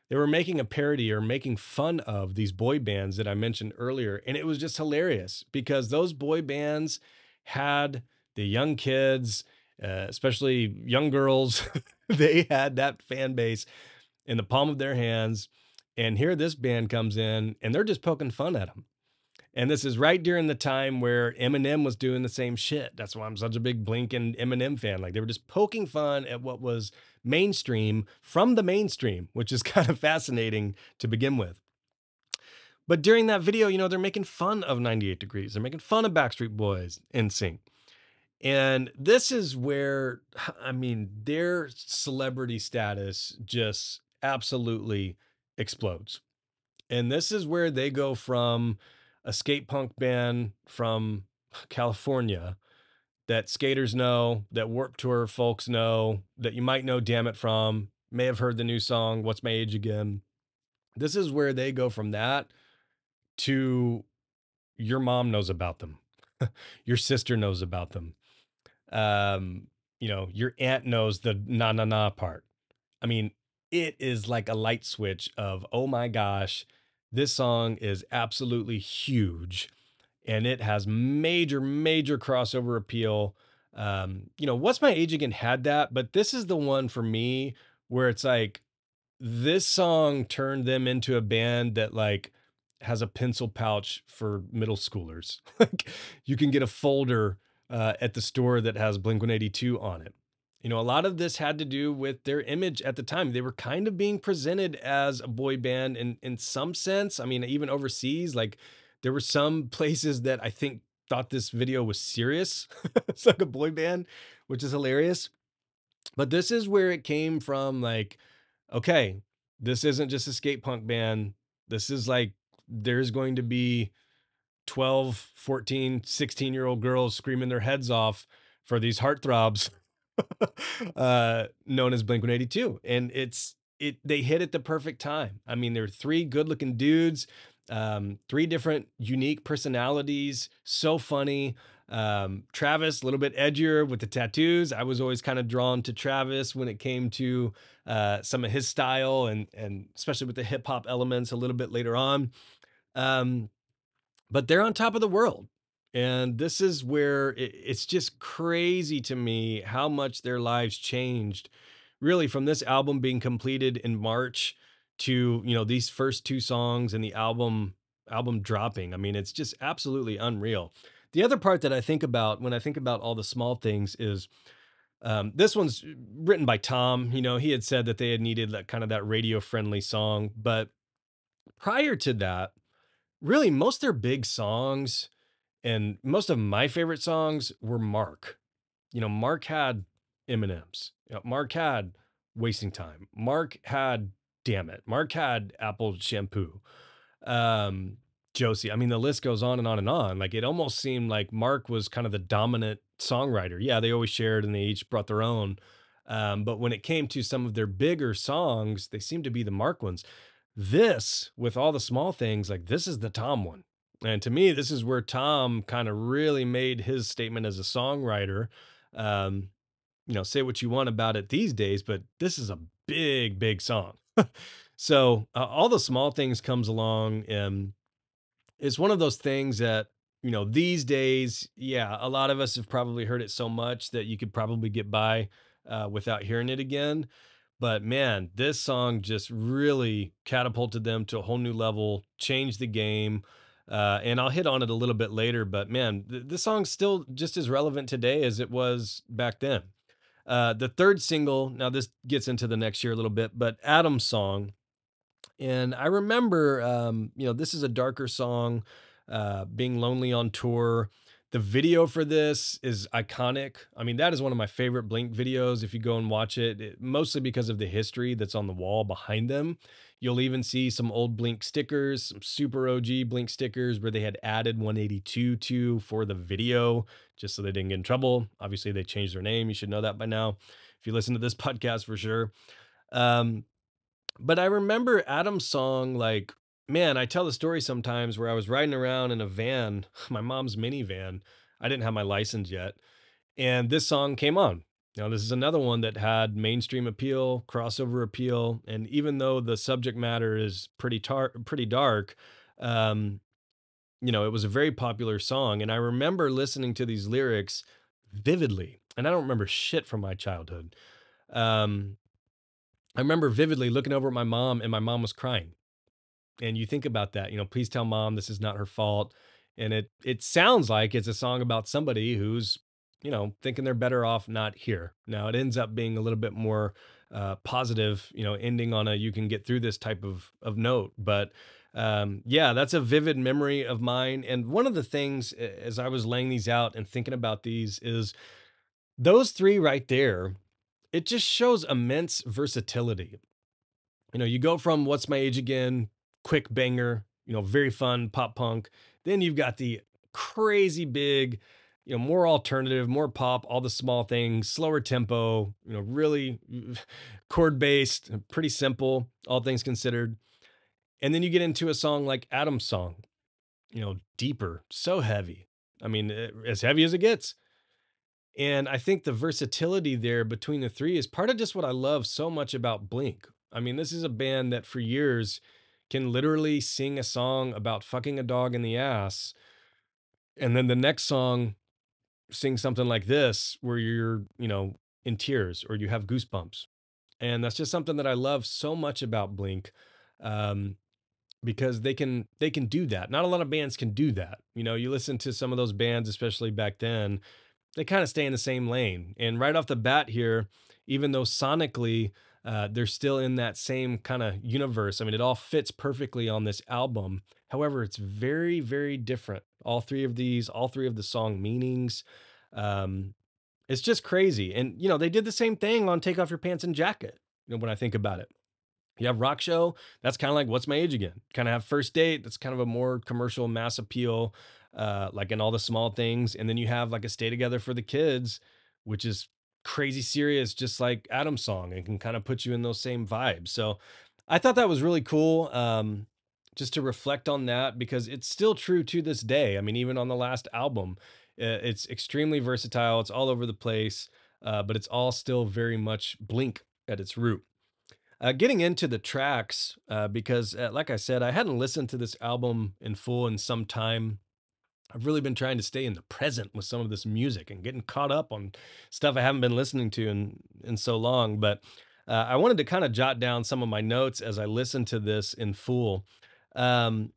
They were making a parody or making fun of these boy bands that I mentioned earlier. And it was just hilarious because those boy bands had the young kids, especially young girls, they had that fan base in the palm of their hands. And here this band comes in and they're just poking fun at them. And this is right during the time where Eminem was doing the same shit. That's why I'm such a big Blink and Eminem fan. Like they were just poking fun at what was mainstream from the mainstream, which is kind of fascinating to begin with. But during that video, they're making fun of 98 Degrees. They're making fun of Backstreet Boys, NSYNC. And this is where, I mean, their celebrity status just absolutely explodes. And this is where they go from a skate punk band from California that skaters know, that Warped Tour folks know, that you might know Damn It from, may have heard the new song, What's My Age Again. This is where they go from that to your mom knows about them. Your sister knows about them. Your aunt knows the na na na part. I mean, it is like a light switch of, oh my gosh, this song is absolutely huge and it has major, major crossover appeal. What's My Age Again had that, but this is the one for me where it's like this song turned them into a band that like has a pencil pouch for middle schoolers. Like you can get a folder at the store that has Blink 182 on it. A lot of this had to do with their image at the time. They were kind of being presented as a boy band in some sense. I mean, even overseas, like there were some places that I think thought this video was serious. It's like a boy band, which is hilarious. But this is where it came from, like, okay, this isn't just a skate punk band. This is like there's going to be 12, 14, 16-year-old girls screaming their heads off for these heartthrobs known as Blink 182. And they hit at the perfect time. I mean, they're three good-looking dudes, three different unique personalities, so funny. Travis, a little bit edgier with the tattoos. I was always kind of drawn to Travis when it came to some of his style and especially with the hip hop elements a little bit later on. Um, but they're on top of the world. And this is where it's just crazy to me how much their lives changed really from this album being completed in March to, these first two songs and the album dropping. I mean, it's just absolutely unreal. The other part that I think about when I think about all the small things is this one's written by Tom. He had said that they had needed that kind of that radio friendly song, but prior to that, really most of their big songs and most of my favorite songs were Mark. Mark had Eminem's. Mark had Wasting Time. Mark had Damn It. Mark had Apple Shampoo. Um, Josie. I mean, the list goes on and on and on. Like it almost seemed like Mark was kind of the dominant songwriter. Yeah, they always shared and they each brought their own. But when it came to some of their bigger songs, they seemed to be the Mark ones. This, with all the small things, like this is the Tom one. And to me, this is where Tom kind of really made his statement as a songwriter. Um, say what you want about it these days, but this is a big, big song. So all the small things comes along, and it's one of those things that these days, yeah, a lot of us have probably heard it so much that you could probably get by without hearing it again. But man, this song just really catapulted them to a whole new level, changed the game. And I'll hit on it a little bit later, but man, this song's still just as relevant today as it was back then. The third single, now this gets into the next year a little bit, but Adam's song. And I remember, this is a darker song, being lonely on tour. The video for this is iconic. I mean, that is one of my favorite Blink videos. If you go and watch it, mostly because of the history that's on the wall behind them. You'll even see some old Blink stickers, some super OG Blink stickers where they had added 182 to for the video, just so they didn't get in trouble. Obviously, they changed their name. You should know that by now if you listen to this podcast for sure. Um, but I remember Adam's song, like, man, I tell the story sometimes where I was riding around in a van, my mom's minivan. I didn't have my license yet. And this song came on. Now, this is another one that had mainstream appeal, crossover appeal, and even though the subject matter is pretty dark, um, it was a very popular song. And I remember listening to these lyrics vividly, and I don't remember shit from my childhood. Um, I remember vividly looking over at my mom, and my mom was crying. And you think about that, please tell mom this is not her fault. And it sounds like it's a song about somebody who's, thinking they're better off not here. Now it ends up being a little bit more positive, ending on a you can get through this type of note. But yeah, that's a vivid memory of mine. And one of the things as I was laying these out and thinking about these is those three right there. It just shows immense versatility. You go from What's My Age Again, quick banger, very fun pop punk. Then you've got the crazy big, more alternative, more pop, all the small things, slower tempo, really chord based, pretty simple, all things considered. And then you get into a song like Adam's song, deeper, so heavy. I mean, as heavy as it gets. And I think the versatility there between the three is part of just what I love so much about Blink. I mean, this is a band that for years can literally sing a song about fucking a dog in the ass. And then the next song sing something like this where you're, in tears or you have goosebumps. And that's just something that I love so much about Blink. Um, because they can do that. Not a lot of bands can do that. You listen to some of those bands, especially back then, they kind of stay in the same lane. And right off the bat here, even though sonically they're still in that same kind of universe, I mean, it all fits perfectly on this album. However, it's very, very different. All three of these, all three of the song meanings. Um, it's just crazy. And, they did the same thing on Take Off Your Pants and Jacket, when I think about it. You have Rock Show, that's kinda like What's My Age Again? Kinda have First Date, that's kind of a more commercial mass appeal, like in all the small things, and then you have like a Stay Together for the Kids, which is crazy serious, just like Adam's song, and can kinda put you in those same vibes. So, I thought that was really cool, just to reflect on that because it's still true to this day. I mean, even on the last album, it's extremely versatile, it's all over the place, but it's all still very much Blink at its root. Getting into the tracks, because like I said, I hadn't listened to this album in full in some time. I've really been trying to stay in the present with some of this music and getting caught up on stuff I haven't been listening to in so long. But I wanted to kind of jot down some of my notes as I listened to this in full. Um,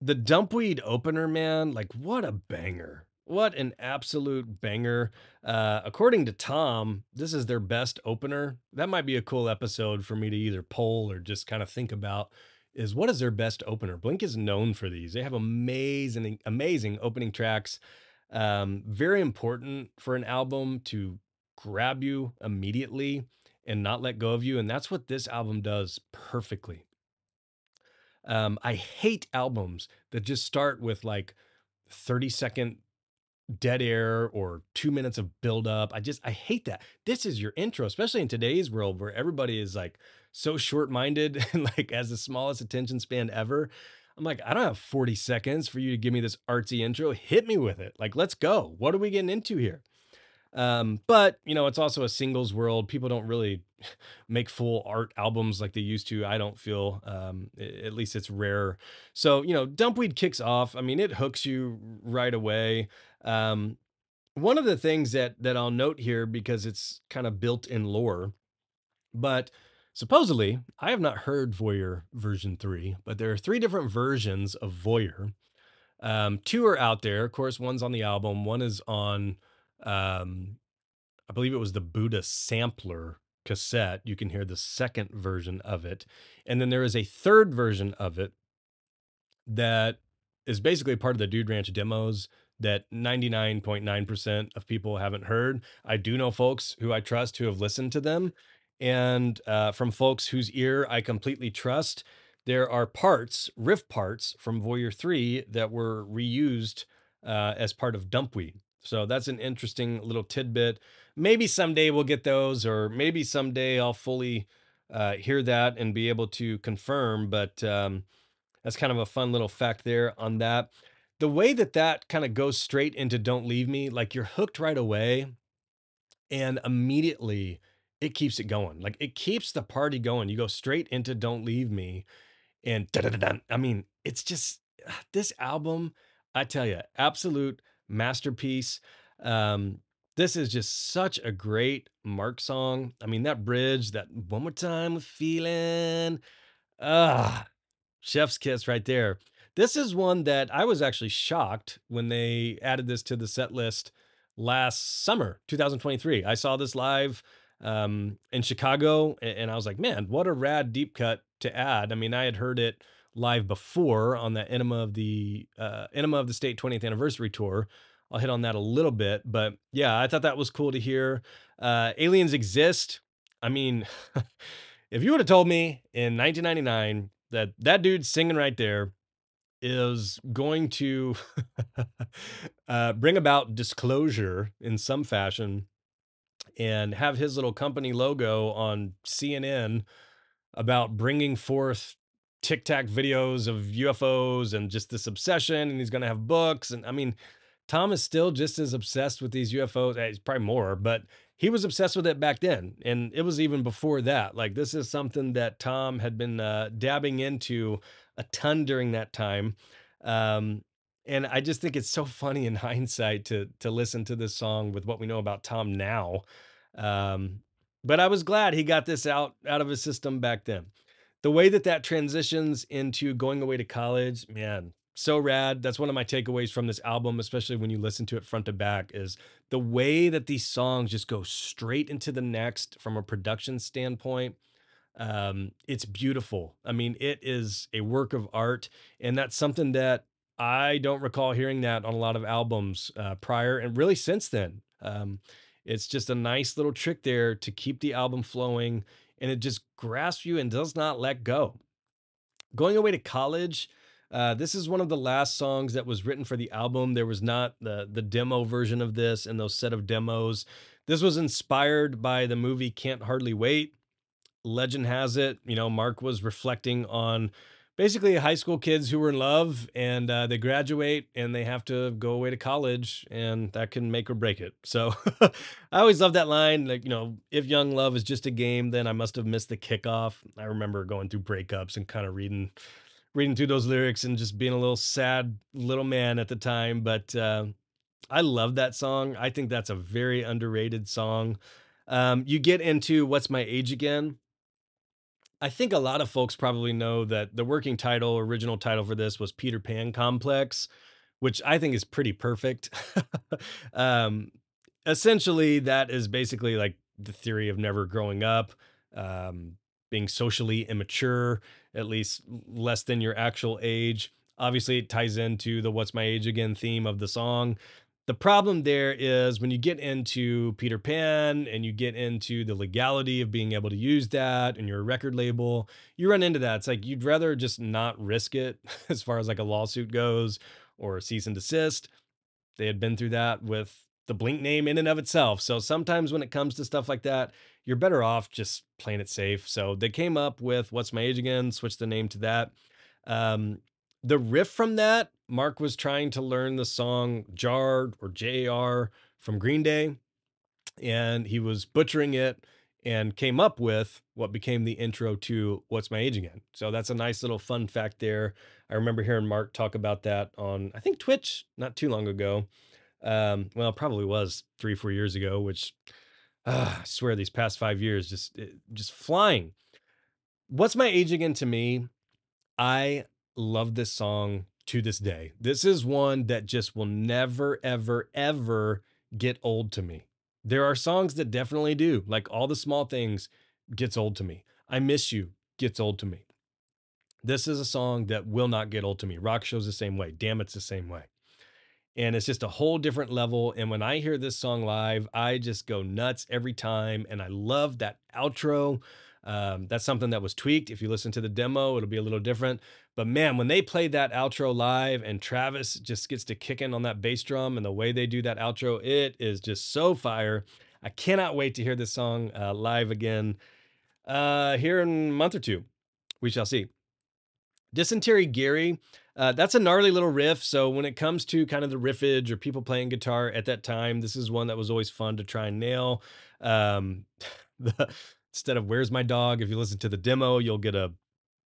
the Dumpweed opener, man, like what a banger. What an absolute banger. According to Tom, this is their best opener. That might be a cool episode for me to either poll or just kind of think about is what is their best opener? Blink is known for these. They have amazing, amazing opening tracks. Very important for an album to grab you immediately and not let go of you. And that's what this album does perfectly. I hate albums that just start with like 30-second dead air or 2 minutes of build up. I hate that. This is your intro, especially in today's world where everybody is like so short minded and like has the smallest attention span ever. I'm like, I don't have 40 seconds for you to give me this artsy intro. Hit me with it. Like, let's go. What are we getting into here? But it's also a singles world. People don't really make full art albums like they used to. I don't feel, at least it's rare. So, Dumpweed kicks off. I mean, it hooks you right away. Um, One of the things that I'll note here because it's kind of built in lore, but supposedly I have not heard Voyeur version 3, but there are three different versions of Voyeur. Two are out there. Of course, one's on the album, one is on um I believe it was the Buddha sampler cassette. You can hear the second version of it. And then there is a third version of it that is basically part of the Dude Ranch demos that 99.9% of people haven't heard. I do know folks who I trust who have listened to them. And from folks whose ear I completely trust, there are parts, riff parts from Voyeur 3 that were reused as part of Dumpweed. So that's an interesting little tidbit. Maybe someday we'll get those, or maybe someday I'll fully hear that and be able to confirm. But that's kind of a fun little fact there on that. The way that that kind of goes straight into Don't Leave Me, like you're hooked right away. and immediately it keeps it going. Like it keeps the party going. You go straight into Don't Leave Me and da-da-da-dun. I mean, it's just this album, I tell you, absolute masterpiece. Um, this is just such a great Mark song. I mean, that bridge, that one more time with feeling. Ah, chef's kiss right there. This is one that I was actually shocked when they added this to the set list last summer, 2023. I saw this live in Chicago, and I was like, man, what a rad deep cut to add. I mean, I had heard it live before on the Enema of the State 20th anniversary tour. I'll hit on that a little bit, but yeah, I thought that was cool to hear. Aliens Exist. I mean, if you would have told me in 1999 that that dude singing right there is going to bring about disclosure in some fashion and have his little company logo on CNN about bringing forth tic tac videos of UFOs and just this obsession, and he's going to have books. And I mean, Tom is still just as obsessed with these UFOs. He's probably more, but he was obsessed with it back then. And it was even before that. Like, this is something that Tom had been dabbing into a ton during that time. Um, and I just think it's so funny in hindsight to listen to this song with what we know about Tom now. Um, but I was glad he got this out of his system back then. The way that that transitions into going away to college, man, so rad. That's one of my takeaways from this album, especially when you listen to it front to back, is the way that these songs just go straight into the next from a production standpoint. It's beautiful. I mean, it is a work of art, and that's something that I don't recall hearing that on a lot of albums prior, and really since then. It's just a nice little trick there to keep the album flowing, and it just grasps you and does not let go. Going away to college. This is one of the last songs that was written for the album. There was not the demo version of this and those set of demos. This was inspired by the movie Can't Hardly Wait. Legend has it, Mark was reflecting on basically high school kids who were in love, and they graduate and they have to go away to college, and that can make or break it. So I always love that line, like, if young love is just a game, then I must have missed the kickoff. I remember going through breakups and kind of reading through those lyrics and just being a little sad little man at the time. But I love that song. I think that's a very underrated song. You get into What's My Age Again. I think a lot of folks probably know that the working title, original title for this was Peter Pan Complex, which I think is pretty perfect. um, Essentially, that is basically like the theory of never growing up, um, being socially immature, at least less than your actual age. Obviously, it ties into the What's My Age Again theme of the song. The problem there is when you get into Peter Pan and you get into the legality of being able to use that and your record label, you run into that. It's like you'd rather just not risk it as far as like a lawsuit goes or a cease and desist. They had been through that with the Blink name in and of itself. So sometimes when it comes to stuff like that, you're better off just playing it safe. So they came up with What's My Age Again, switched the name to that. Um, the riff from that, Mark was trying to learn the song Jar or JR from Green Day, and he was butchering it and came up with what became the intro to What's My Age Again. So that's a nice little fun fact there. I remember hearing Mark talk about that on, I think, Twitch not too long ago. Well, it probably was 3, 4 years ago, which I swear these past 5 years just flying. What's My Age Again to me? I love this song to this day. This is one that just will never, ever, ever get old to me. There are songs that definitely do, like All the Small Things gets old to me. I Miss You gets old to me. This is a song that will not get old to me. Rock Show's the same way. Damn, it's the same way, and it's just a whole different level. And when I hear this song live, I just go nuts every time. And I love that outro. That's something that was tweaked. If you listen to the demo, it'll be a little different. But man, when they played that outro live and Travis just gets to kick in on that bass drum and the way they do that outro, it is just so fire. I cannot wait to hear this song live again here in a month or two. We shall see. Dysentery Gary, That's a gnarly little riff. So when it comes to kind of the riffage or people playing guitar at that time, this is one that was always fun to try and nail. Um, the, instead of "Where's my dog," if you listen to the demo, you'll get a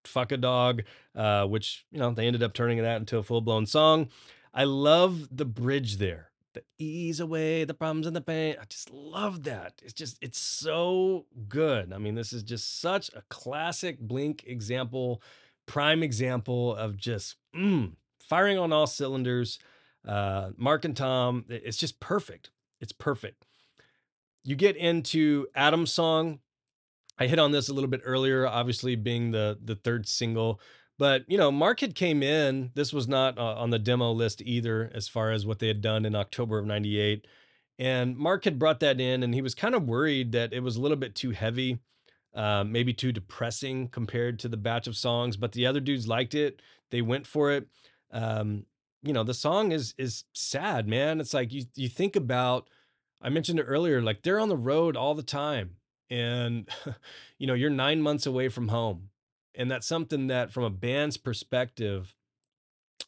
"Fuck a dog," which they ended up turning that into a full blown song. I love the bridge there. The ease away the problems and the pain. I just love that. It's so good. I mean, this is just such a classic Blink example, prime example of just firing on all cylinders. Mark and Tom, it's just perfect. It's perfect. You get into Adam's song. I hit on this a little bit earlier, obviously being the third single, but Mark had came in. This was not on the demo list either, as far as what they had done in October of '98. And Mark had brought that in, and he was kind of worried that it was a little bit too heavy, maybe too depressing compared to the batch of songs. But the other dudes liked it; they went for it. Um, the song is sad, man. It's like you think about. I mentioned it earlier, like they're on the road all the time, and you're 9 months away from home, and that's something that, from a band's perspective,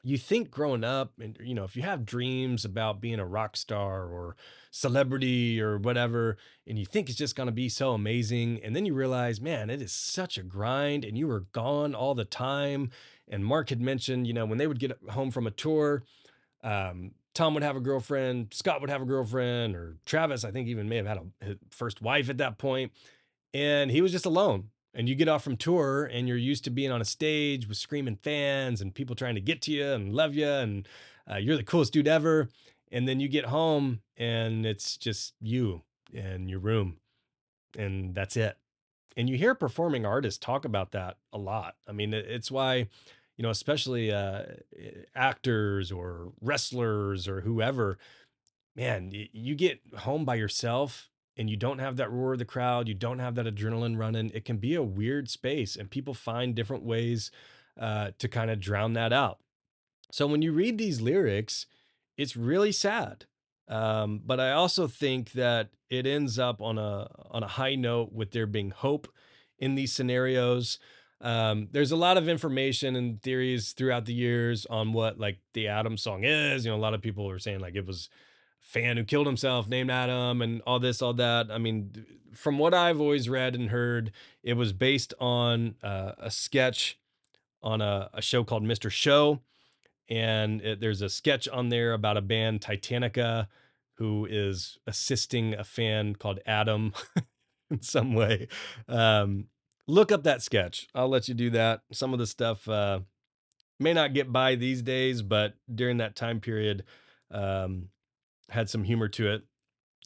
you think growing up, and if you have dreams about being a rock star or celebrity or whatever, and you think it's just going to be so amazing, and then you realize, man, it is such a grind, and you were gone all the time. And Mark had mentioned, when they would get home from a tour, Tom would have a girlfriend, Scott would have a girlfriend, or Travis, I think, even may have had his first wife at that point, and he was just alone. And you get off from tour and you're used to being on a stage with screaming fans and people trying to get to you and love you, and you're the coolest dude ever. And then you get home and it's just you and your room, and that's it. And you hear performing artists talk about that a lot. I mean, it's why, especially actors or wrestlers or whoever, man, you get home by yourself and you don't have that roar of the crowd, you don't have that adrenaline running. It can be a weird space, and people find different ways to kind of drown that out. So when you read these lyrics, it's really sad. But I also think that it ends up on a high note with there being hope in these scenarios. There's a lot of information and theories throughout the years on what, like, the Adam song is. A lot of people are saying like it was a fan who killed himself named Adam and all this, all that. I mean, from what I've always read and heard, it was based on a sketch on a show called Mr. Show, and there's a sketch on there about a band, Titanica, who is assisting a fan called Adam in some way. Um, Look up that sketch. I'll let you do that. Some of the stuff may not get by these days, but during that time period, um, had some humor to it.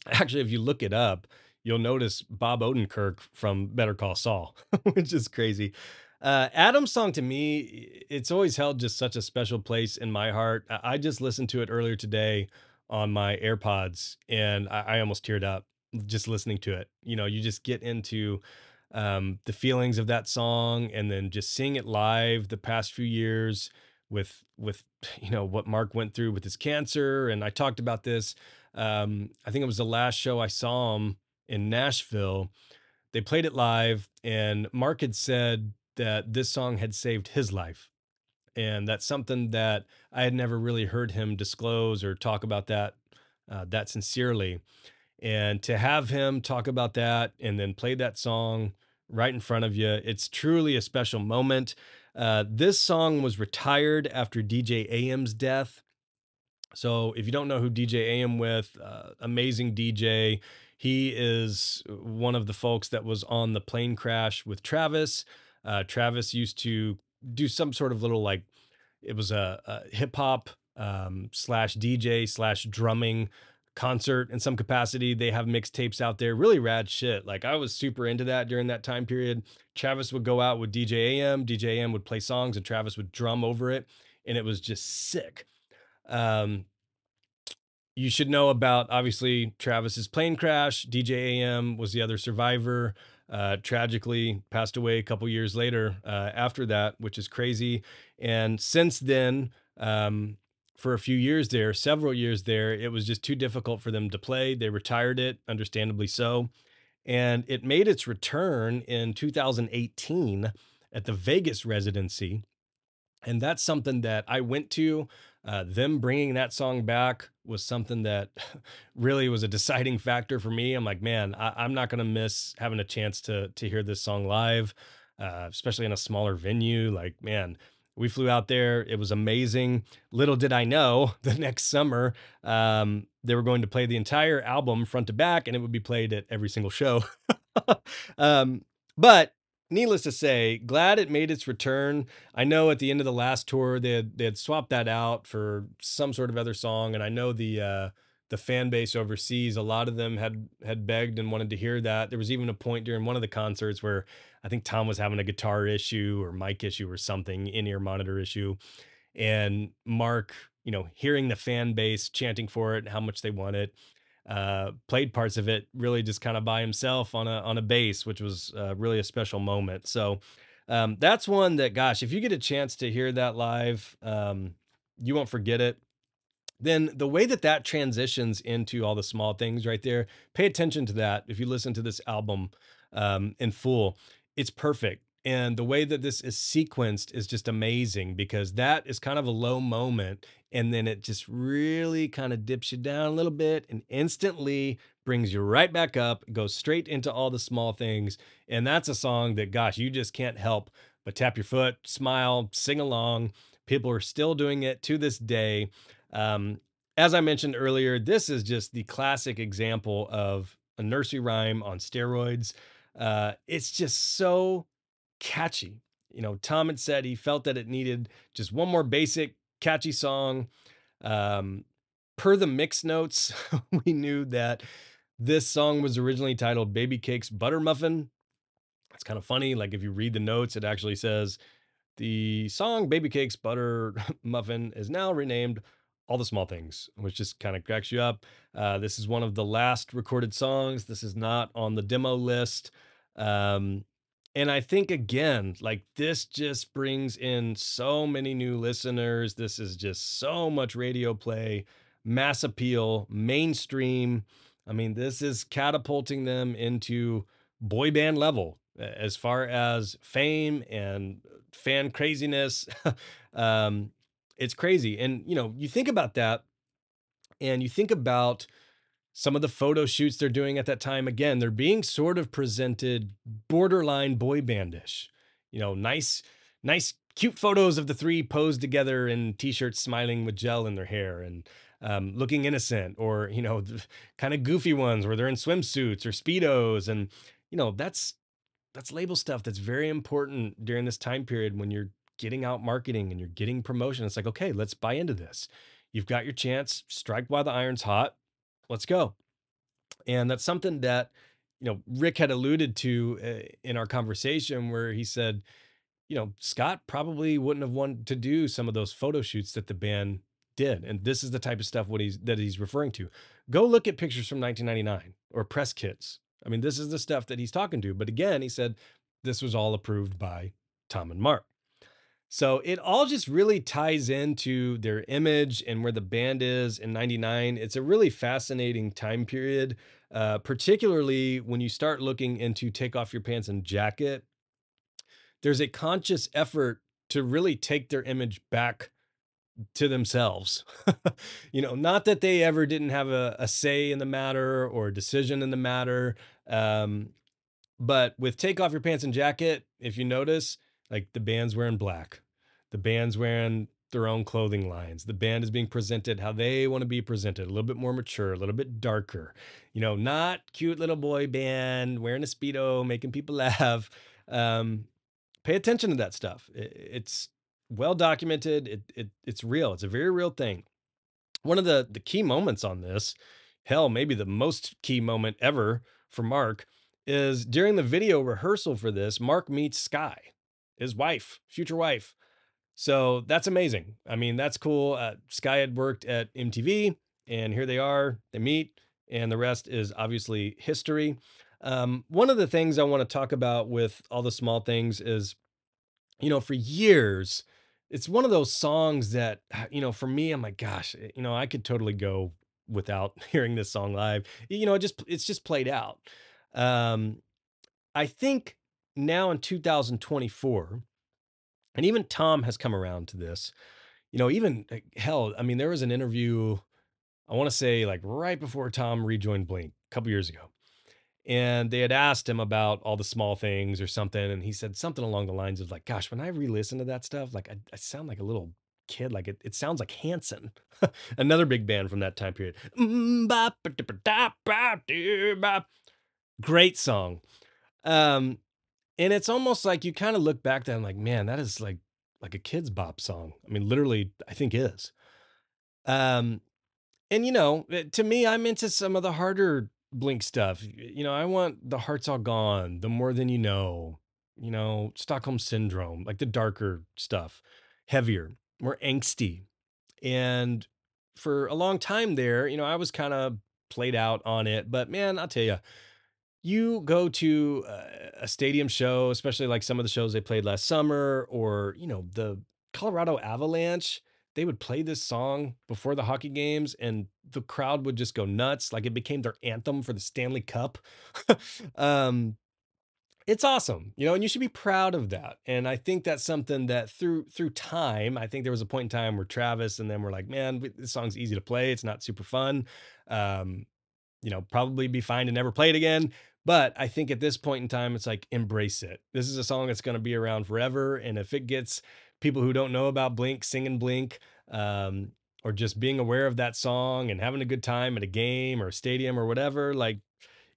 Actually, if you look it up, you'll notice Bob Odenkirk from Better Call Saul, which is crazy. Adam's song, to me, it's always held just such a special place in my heart. I just listened to it earlier today on my AirPods, and I almost teared up just listening to it. You just get into the feelings of that song, and then just seeing it live the past few years with what Mark went through with his cancer. And I talked about this. I think it was the last show I saw him in Nashville. They played it live, and Mark had said that this song had saved his life. And that's something that I had never really heard him disclose or talk about that sincerely. And to have him talk about that and then play that song right in front of you, it's truly a special moment. This song was retired after DJ AM's death. So if you don't know who DJ AM with, amazing DJ. He is one of the folks that was on the plane crash with Travis. Travis used to do some sort of little, like, it was a hip hop slash DJ slash drumming concert in some capacity. They have mixtapes out there, really rad shit. Like, I was super into that during that time period. Travis would go out with DJ AM. DJ AM would play songs, and Travis would drum over it, and it was just sick. Um, you should know about, obviously, Travis's plane crash. DJ AM was the other survivor. Tragically passed away a couple years later after that, which is crazy. And since then, for a few years there, several years there, it was just too difficult for them to play. They retired it, understandably so. And it made its return in 2018 at the Vegas residency. And that's something that I went to. Them bringing that song back was something that really was a deciding factor for me. I'm like, man, I'm not going to miss having a chance to hear this song live, especially in a smaller venue. Like, man, we flew out there. It was amazing. Little did I know the next summer they were going to play the entire album front to back, and it would be played at every single show. um, but needless to say, glad it made its return. I know at the end of the last tour they had swapped that out for some sort of other song, and I know the fan base overseas, a lot of them had begged and wanted to hear that. There was even a point during one of the concerts where I think Tom was having a guitar issue or mic issue or something, in-ear monitor issue, and Mark, hearing the fan base chanting for it and how much they want it, played parts of it really just kind of by himself on a bass, which was really a special moment. So that's one that, gosh, if you get a chance to hear that live, you won't forget it. Then the way that that transitions into all the small things right there, pay attention to that. If you listen to this album in full, it's perfect. And the way that this is sequenced is just amazing, because that is kind of a low moment. And then it just really kind of dips you down a little bit and instantly brings you right back up, goes straight into all the small things. And that's a song that, gosh, you just can't help but tap your foot, smile, sing along. People are still doing it to this day. um, as I mentioned earlier, this is just the classic example of a nursery rhyme on steroids. It's just so catchy. Tom had said he felt that it needed just one more basic, catchy song. Um, per the mix notes, we knew that this song was originally titled Baby Cake's Butter Muffin. It's kind of funny. Like, if you read the notes, it actually says the song Baby Cake's Butter Muffin is now renamed All the Small Things, which just kind of cracks you up. This is one of the last recorded songs. This is not on the demo list. Um, and I think, again, like, this just brings in so many new listeners. This is just so much radio play, mass appeal, mainstream. I mean, this is catapulting them into boy band level as far as fame and fan craziness. um, it's crazy. And, you think about that, and you think about some of the photo shoots they're doing at that time. Again, they're being sort of presented borderline boy bandish. Nice, nice, cute photos of the three posed together in t-shirts, smiling with gel in their hair and looking innocent, or kind of goofy ones where they're in swimsuits or speedos. And that's label stuff that's very important during this time period when you're getting out marketing and you're getting promotion. It's like, okay, let's buy into this. You've got your chance, strike while the iron's hot. Let's go. And that's something that, Rick had alluded to in our conversation, where he said, Scott probably wouldn't have wanted to do some of those photo shoots that the band did. And this is the type of stuff that he's referring to. Go look at pictures from 1999 or press kits. I mean, this is the stuff that he's talking to. But again, he said this was all approved by Tom and Mark. So it all just really ties into their image and where the band is in 99. It's a really fascinating time period, particularly when you start looking into Take Off Your Pants and Jacket. There's a conscious effort to really take their image back to themselves. Not that they ever didn't have a say in the matter or a decision in the matter. Um, but with Take Off Your Pants and Jacket, if you notice, like, the band's wearing black. The band's wearing their own clothing lines. The band is being presented how they want to be presented, a little bit more mature, a little bit darker. Not cute little boy band wearing a Speedo, making people laugh. Um, Pay attention to that stuff. It's well documented. It's real. It's a very real thing. One of the key moments on this, hell, maybe the most key moment ever for Mark, is during the video rehearsal for this. Mark meets Sky, his wife, future wife. So that's amazing. I mean, that's cool. Sky had worked at MTV, and here they are. They meet, and the rest is obviously history. One of the things I want to talk about with All the Small Things is, for years, it's one of those songs that, for me, I'm like, gosh, I could totally go without hearing this song live. It's just played out. Um, I think now in 2024, And even Tom has come around to this. Even hell, I mean, there was an interview, I want to say like right before Tom rejoined Blink a couple years ago. And they had asked him about all the small things or something. And he said something along the lines of like, gosh, when I re-listen to that stuff, like I sound like a little kid. Like it sounds like Hanson, another big band from that time period. Great song. Um, and it's almost like you kind of look back then like, man, that is like a kid's bop song. I mean, literally, I think is. Um, and to me, I'm into some of the harder Blink stuff. I want The Heart's All Gone, The More Than Stockholm Syndrome, like the darker stuff, heavier, more angsty. And for a long time there, I was kind of played out on it. But man, I'll tell you, you go to a stadium show, especially like some of the shows they played last summer, or the Colorado Avalanche, they would play this song before the hockey games and the crowd would just go nuts. Like it became their anthem for the Stanley Cup. um it's awesome, and you should be proud of that. And I think that's something that through time, I think there was a point in time where Travis and them were like, man, this song's easy to play, it's not super fun. um probably be fine to never play it again. But I think at this point in time, it's like, embrace it. This is a song that's going to be around forever. And if it gets people who don't know about Blink singing Blink, um, or just being aware of that song and having a good time at a game or a stadium or whatever, like,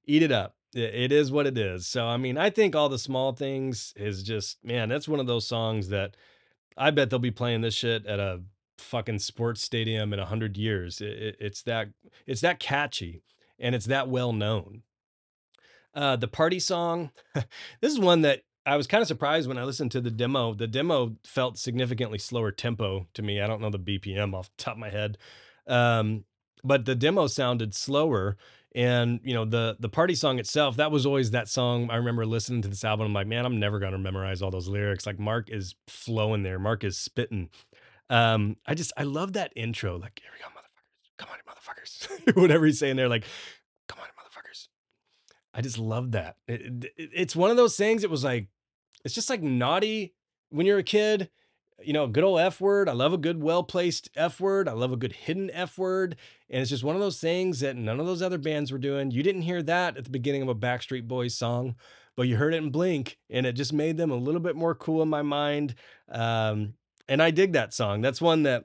eat it up. It is what it is. So, I mean, I think All the Small Things is just, man, that's one of those songs that I bet they'll be playing this shit at a fucking sports stadium in 100 years. It's that catchy and it's that well known. The party song, this is one that I was kind of surprised when I listened to the demo. The demo felt significantly slower tempo to me. I don't know the BPM off the top of my head. Um, but the demo sounded slower. And the party song itself, that was always that song. I remember listening to this album. I'm like, man, I'm never gonna memorize all those lyrics. Like Mark is flowing there. Mark is spitting. I love that intro. Like, here we go, motherfuckers. Come on, you motherfuckers. Whatever he's saying there, like, come on, you motherfuckers. I just love that. It's one of those things. It was like, it's just like naughty when you're a kid. Good old F word. I love a good, well placed F word. I love a good hidden F word. And it's just one of those things that none of those other bands were doing. You didn't hear that at the beginning of a Backstreet Boys song, but you heard it in Blink, and it just made them a little bit more cool in my mind. Um, and I dig that song. That's one that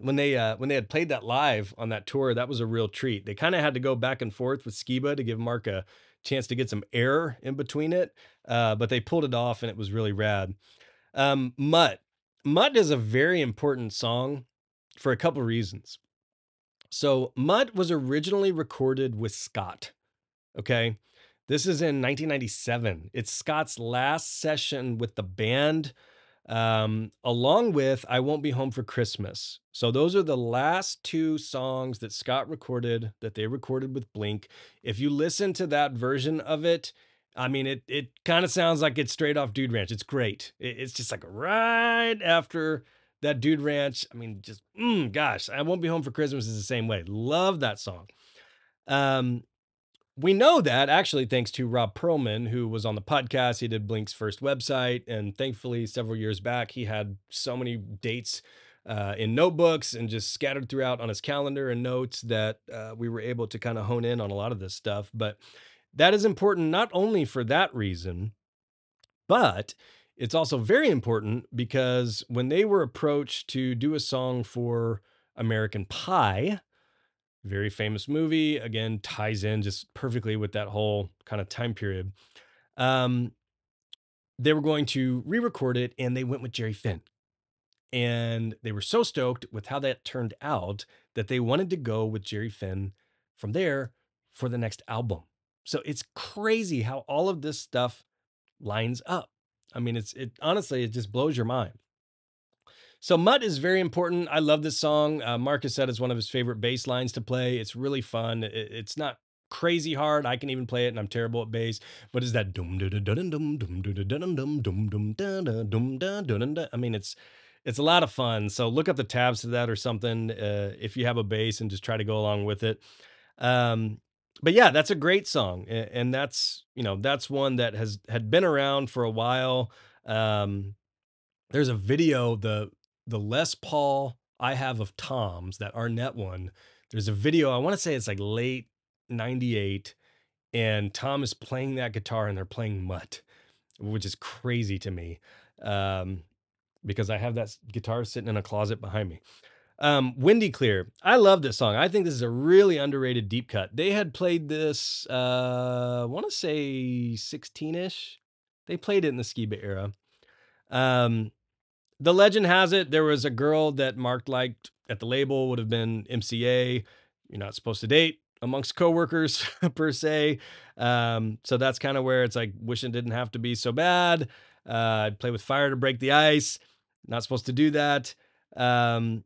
when they had played that live on that tour, that was a real treat. They kind of had to go back and forth with Skiba to give Mark a chance to get some air in between it, but they pulled it off, and it was really rad. Mutt. Mutt is a very important song for a couple reasons. So Mutt was originally recorded with Scott. Okay. This is in 1997. It's Scott's last session with the band, along with I Won't Be Home for Christmas. So those are the last two songs that Scott recorded that they recorded with Blink. If you listen to that version of it, I mean, it kind of sounds like it's straight off Dude Ranch. It's great. It's just like right after that Dude Ranch. I mean, just gosh, I Won't Be Home for Christmas is the same way. Love that song. Um, we know that actually thanks to Rob Perlman, who was on the podcast. He did Blink's first website, and thankfully, several years back, he had so many dates in notebooks and just scattered throughout on his calendar and notes that we were able to kind of hone in on a lot of this stuff. But that is important not only for that reason, but it's also very important because when they were approached to do a song for American Pie, very famous movie, again, ties in just perfectly with that whole kind of time period. Um, they were going to re-record it and they went with Jerry Finn. And they were so stoked with how that turned out that they wanted to go with Jerry Finn from there for the next album. So it's crazy how all of this stuff lines up. I mean, it honestly, it just blows your mind. So Mutt is very important. I love this song. Marcus said it's one of his favorite bass lines to play. It's really fun. It's not crazy hard. I can even play it, and I'm terrible at bass. But it's that dum dum dum dum dum dum dum dum dum dum dum dum dum dum dum. I mean, it's a lot of fun. So look up the tabs to that or something if you have a bass and just try to go along with it. Um, but yeah, that's a great song, and that's that's one that had been around for a while. Um, there's a video, the Les Paul I have of Tom's, that Arnett one. There's a video, I want to say it's like late 98, and Tom is playing that guitar and they're playing Mutt, which is crazy to me. Um, because I have that guitar sitting in a closet behind me. Windy Clear. I love this song. I think this is a really underrated deep cut. They had played this, I want to say 16-ish. They played it in the Skiba era. Um, the legend has it there was a girl that Mark liked at the label, would have been MCA. You're not supposed to date amongst coworkers per se. So that's kind of where it's like wishing it didn't have to be so bad. I'd play with fire to break the ice. Not supposed to do that. Um,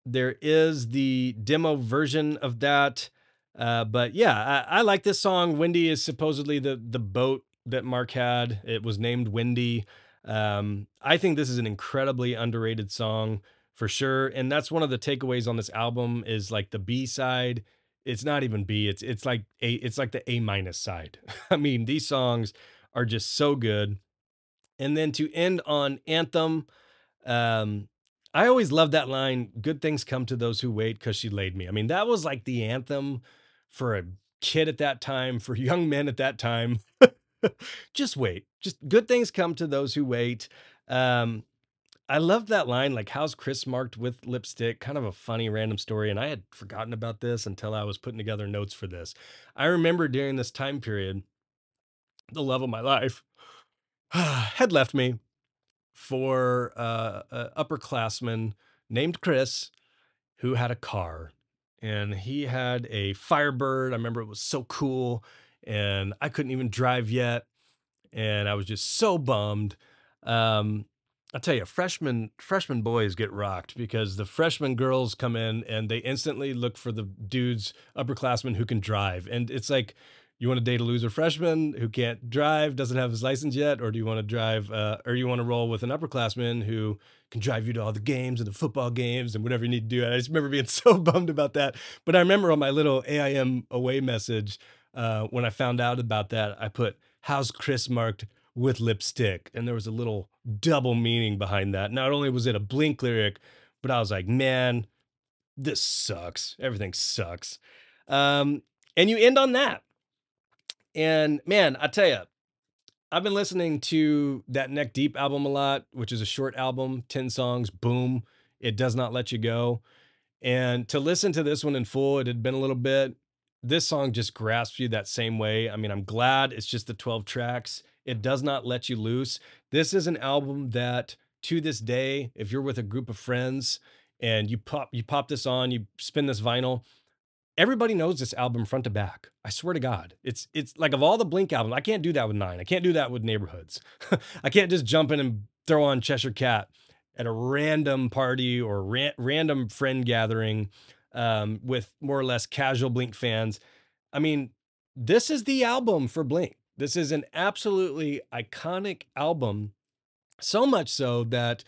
there is the demo version of that. But yeah, I like this song. Windy is supposedly the boat that Mark had. It was named Windy. I think this is an incredibly underrated song for sure. And that's one of the takeaways on this album is like the B side. It's not even B. It's like the A minus side. I mean, these songs are just so good. And then to end on Anthem, um, I always love that line, "Good things come to those who wait, 'cause she laid me." I mean, that was like the anthem for a kid at that time, for young men at that time. Just wait. Just good things come to those who wait. Um, I love that line, like, "How's Chris marked with lipstick?" Kind of a funny random story, and I had forgotten about this until I was putting together notes for this. I remember during this time period, the love of my life had left me for a upperclassman named Chris who had a car, and he had a Firebird. I remember it was so cool, and I couldn't even drive yet, and I was just so bummed. Um, I'll tell you, freshman boys get rocked because the freshman girls come in and they instantly look for the dudes, upperclassmen who can drive. And it's like, you want to date a loser freshman who can't drive, doesn't have his license yet, or do you want to drive, or you want to roll with an upperclassman who can drive you to all the games and the football games and whatever you need to do? And I just remember being so bummed about that. But I remember on my little AIM away message, when I found out about that, I put, "How's Chris marked with lipstick?" And there was a little double meaning behind that. Not only was it a Blink lyric, but I was like, man, this sucks. Everything sucks. And you end on that. And man, I tell you, I've been listening to that Neck Deep album a lot, which is a short album, 10 songs, boom. It does not let you go. And to listen to this one in full, it had been a little bit. This song just grasps you that same way. I mean, I'm glad it's just the 12 tracks. It does not let you loose. This is an album that to this day, if you're with a group of friends and you pop this on, you spin this vinyl, everybody knows this album front to back. I swear to God. It's like of all the Blink albums, I can't do that with Nine. I can't do that with Neighborhoods. I can't just jump in and throw on Cheshire Cat at a random party or random friend gathering with more or less casual Blink fans. I mean, this is the album for Blink. This is an absolutely iconic album. So much so that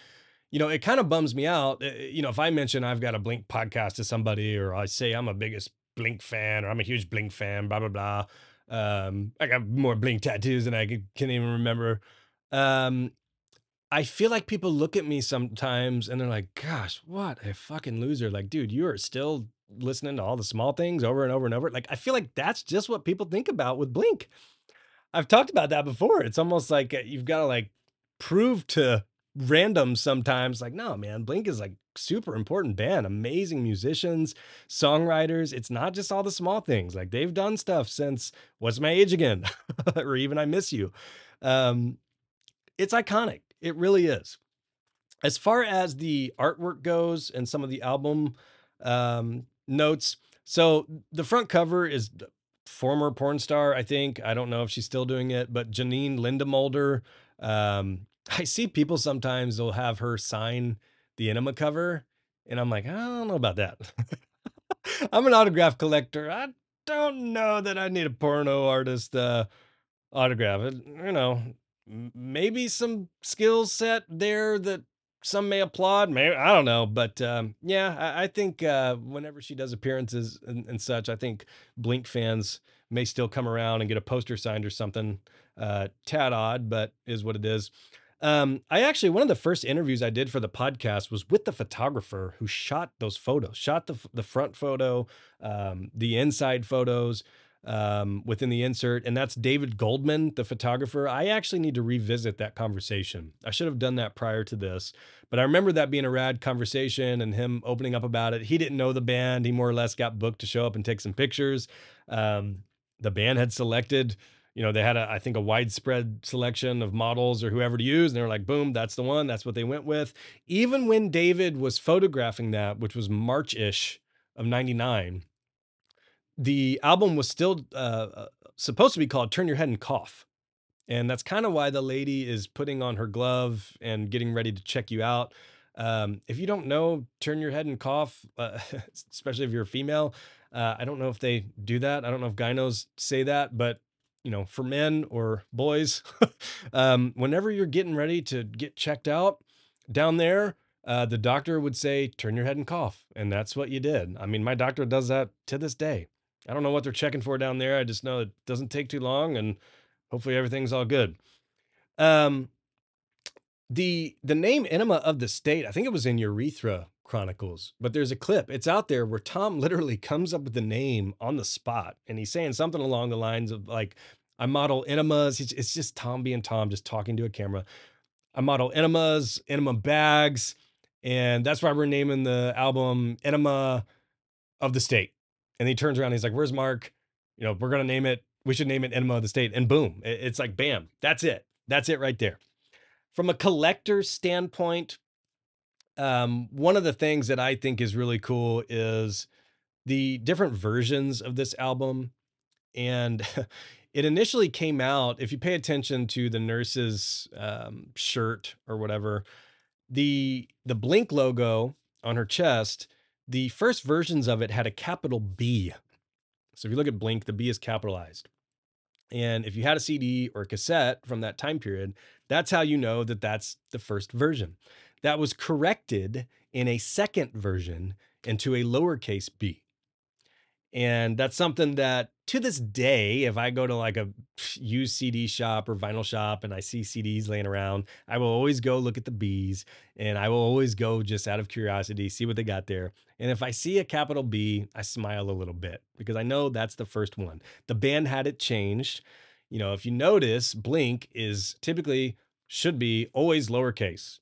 it kind of bums me out. If I mention I've got a Blink podcast to somebody, or I say I'm a biggest Blink fan, or I'm a huge Blink fan, blah, blah, blah. I got more Blink tattoos than I can even remember. Um, I feel like people look at me sometimes and they're like, gosh, what a fucking loser. Like, dude, you are still listening to all the small things over and over and over. Like, I feel like that's just what people think about with Blink. I've talked about that before. It's almost like you've got to like prove to random sometimes like, no, man, Blink is like super important band, amazing musicians, songwriters. It's not just all the small things. Like they've done stuff since What's My Age Again or even I Miss You. Um, it's iconic. It really is. As far as the artwork goes and some of the album notes, so the front cover is former porn star, I think. I don't know if she's still doing it, but Janine Lindemulder. I see people sometimes they'll have her sign the Enema cover, and I'm like, I don't know about that. I'm an autograph collector. I don't know that I need a porno artist autograph it. Maybe some skill set there that some may applaud. Maybe I don't know, but yeah, I think whenever she does appearances and such, I think Blink fans may still come around and get a poster signed or something. Tad odd, but is what it is. I actually one of the first interviews I did for the podcast was with the photographer who shot those photos, shot the front photo, the inside photos, within the insert, and that's David Goldman, the photographer. I actually need to revisit that conversation. I should have done that prior to this, but I remember that being a rad conversation and him opening up about it. He didn't know the band. He more or less got booked to show up and take some pictures. The band had selected, they had I think a widespread selection of models or whoever to use. And they were like, boom, that's the one. That's what they went with. Even when David was photographing that, which was March-ish of 99, the album was still supposed to be called Turn Your Head and Cough. And that's kind of why the lady is putting on her glove and getting ready to check you out. If you don't know, turn your head and cough, especially if you're a female. I don't know if they do that. I don't know if gynos say that, but for men or boys, whenever you're getting ready to get checked out down there, the doctor would say, turn your head and cough. And that's what you did. I mean, my doctor does that to this day. I don't know what they're checking for down there. I just know it doesn't take too long and hopefully everything's all good. Um, the name Enema of the State, I think it was in Urethra Chronicles, but there's a clip. It's out there where Tom literally comes up with the name on the spot, and he's saying something along the lines of like, "I model enemas." It's just Tom being Tom, just talking to a camera. "I model enemas, enema bags, and that's why we're naming the album Enema of the State." And he turns around, and he's like, "Where's Mark? We're gonna name it. We should name it Enema of the State." And boom, it's like, bam, that's it. That's it right there. From a collector's standpoint, one of the things that I think is really cool is the different versions of this album. And it initially came out, if you pay attention to the nurse's shirt or whatever, the Blink logo on her chest, the first versions of it had a capital B. So if you look at Blink, the B is capitalized. And if you had a CD or a cassette from that time period, that's how you know that that's the first version. That was corrected in a second version into a lowercase b. And that's something that to this day, if I go to like a used CD shop or vinyl shop and I see CDs laying around, I will always go look at the B's and I will always go just out of curiosity, see what they got there. And if I see a capital B, I smile a little bit because I know that's the first one. The band had it changed. If you notice, Blink is typically should be always lowercase.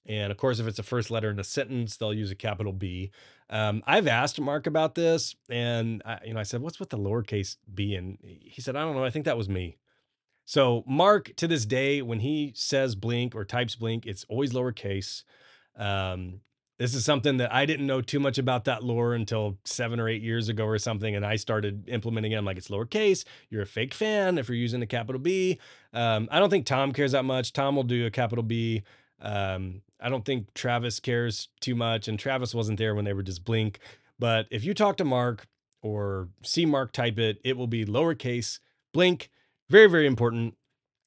And of course, if it's the first letter in a sentence, they'll use a capital B. I've asked Mark about this, and I said, "What's with the lowercase b?" And he said, "I don't know. I think that was me." So Mark, to this day, when he says Blink or types Blink, it's always lowercase. Um, this is something that I didn't know too much about that lore until 7 or 8 years ago or something, and I started implementing it. I'm like, it's lowercase. You're a fake fan if you're using a capital B. I don't think Tom cares that much. Tom will do a capital B. I don't think Travis cares too much, and Travis wasn't there when they were just Blink. But if you talk to Mark or see Mark type it, it will be lowercase Blink. Very, very important.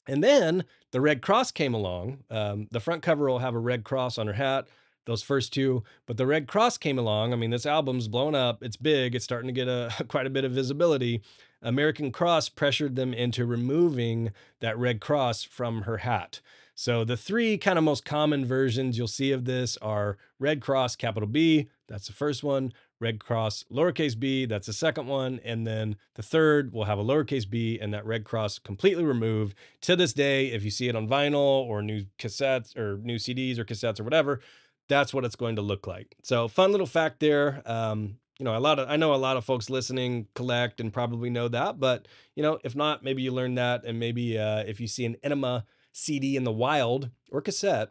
And then the Red Cross came along. The front cover will have a red cross on her hat, those first two, but the Red Cross came along. I mean, this album's blown up. It's big. It's starting to get quite a bit of visibility. American Cross pressured them into removing that red cross from her hat. So the three kind of most common versions you'll see of this are Red Cross, capital B. That's the first one. Red Cross, lowercase b, that's the second one. And then the third will have a lowercase b and that red cross completely removed. To this day, if you see it on vinyl or new cassettes or new CDs or cassettes or whatever, that's what it's going to look like. So fun little fact there. I know a lot of folks listening collect and probably know that, but if not, maybe you learned that. And maybe if you see an Enema CD in the wild or cassette,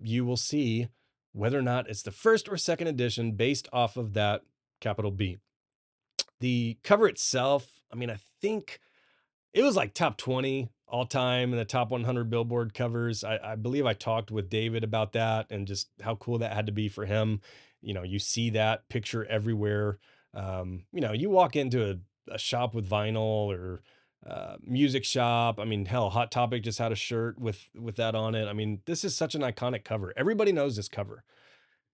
you will see whether or not it's the first or second edition based off of that capital B. The cover itself, I mean, I think it was like top 20 all time in the top 100 Billboard covers. I believe I talked with David about that and just how cool that had to be for him. You see that picture everywhere. You walk into a shop with vinyl or music shop. I mean, hell, Hot Topic just had a shirt with that on it. I mean, this is such an iconic cover. Everybody knows this cover.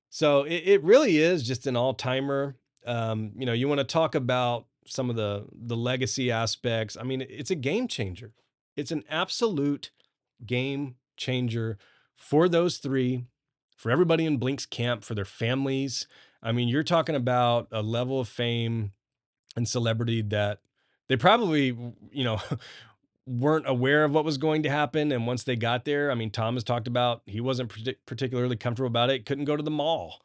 So it really is just an all-timer. You want to talk about some of the legacy aspects. I mean, it's a game changer. It's an absolute game changer for those three, for everybody in Blink's camp, for their families. I mean, you're talking about a level of fame and celebrity that they probably, weren't aware of what was going to happen. And once they got there, I mean, Tom has talked about he wasn't particularly comfortable about it, couldn't go to the mall.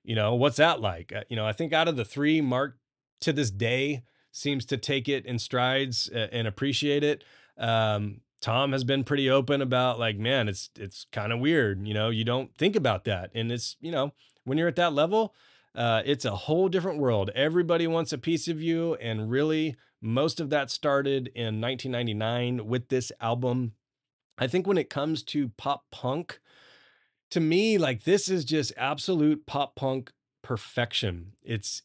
What's that like? I think out of the three, Mark to this day seems to take it in strides and appreciate it. Tom has been pretty open about like, man, it's kind of weird. You don't think about that. And it's, when you're at that level, it's a whole different world. Everybody wants a piece of you. And really, most of that started in 1999 with this album. I think when it comes to pop punk, to me, like this is just absolute pop punk perfection. It's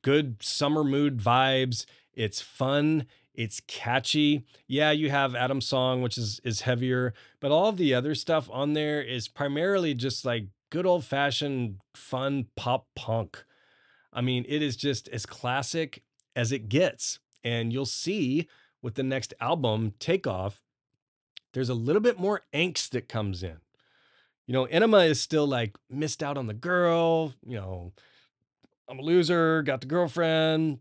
good summer mood vibes. It's fun. It's catchy. Yeah, you have Adam's song, which is heavier, but all of the other stuff on there is primarily just like good old fashioned fun pop punk. I mean, it is just as classic as it gets. And you'll see with the next album, Takeoff, there's a little bit more angst that comes in. Enema is still like missed out on the girl, I'm a loser, got the girlfriend.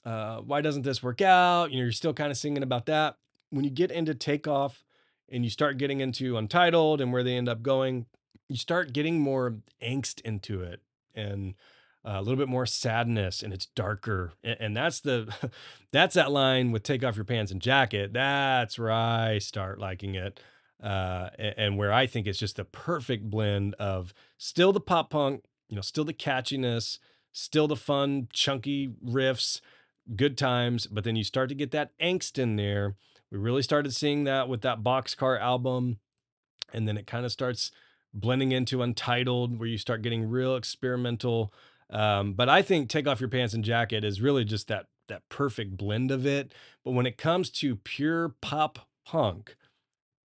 Why doesn't this work out? You're still kind of singing about that. When you get into Takeoff and you start getting into Untitled and where they end up going, you start getting more angst into it and a little bit more sadness, and it's darker. And that's that's that line with Take Off Your Pants and Jacket. That's where I start liking it. And where I think it's just the perfect blend of still the pop punk, still the catchiness, still the fun, chunky riffs, good times, but then you start to get that angst in there. We really started seeing that with that Boxcar album, and then it kind of starts blending into Untitled, where you start getting real experimental. But I think Take Off Your Pants and Jacket is really just that perfect blend of it. But when it comes to pure pop punk,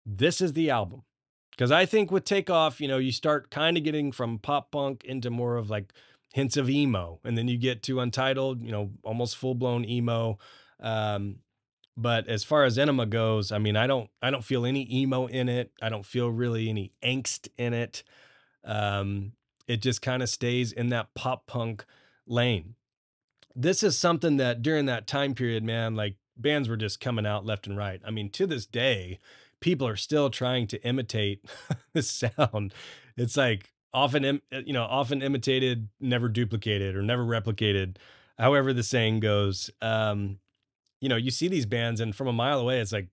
this is the album. Because I think with Takeoff, you start kind of getting from pop punk into more of like hints of emo. And then you get to Untitled, almost full blown emo. Um, but as far as Enema goes, I mean, I don't feel any emo in it. I don't feel really any angst in it. Um, it just kind of stays in that pop punk lane. This is something that during that time period, man, like bands were just coming out left and right. I mean, to this day, people are still trying to imitate this sound. It's like often imitated, never duplicated or never replicated, however the saying goes. You see these bands and from a mile away, it's like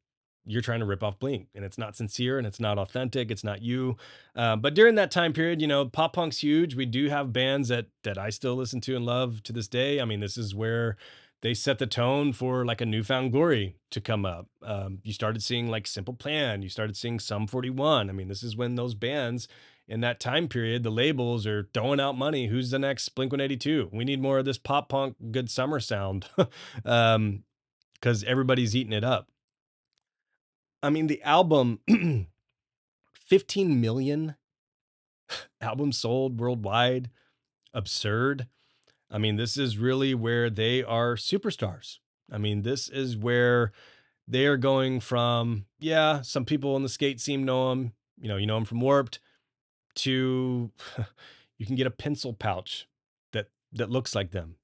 you're trying to rip off Blink and it's not sincere and it's not authentic. It's not you. But during that time period, pop punk's huge. We do have bands that I still listen to and love to this day. I mean, this is where they set the tone for like a Newfound Glory to come up. You started seeing like Simple Plan. You started seeing Sum 41. I mean, this is when those bands in that time period, the labels are throwing out money. Who's the next Blink 182? We need more of this pop punk, good summer sound. Because everybody's eating it up. I mean, the album, 15 million albums sold worldwide, absurd. I mean, this is really where they are superstars. I mean, this is where they are going from, yeah, some people in the skate scene know them, you know them from Warped, to you can get a pencil pouch that looks like them,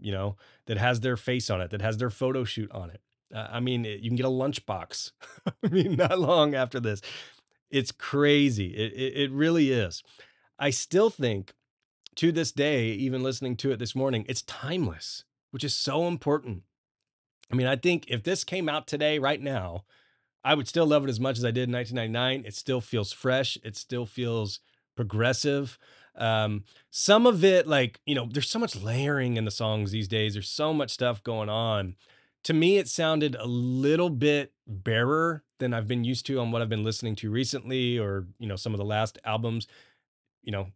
that has their face on it, that has their photo shoot on it. I mean, you can get a lunchbox. I mean, not long after this, it's crazy. It really is. I still think to this day, even listening to it this morning, it's timeless, which is so important. I mean, I think if this came out today, right now, I would still love it as much as I did in 1999. It still feels fresh. It still feels progressive. Some of it, like, there's so much layering in the songs these days. There's so much stuff going on. To me, it sounded a little bit barer than I've been used to on what I've been listening to recently, or, some of the last albums.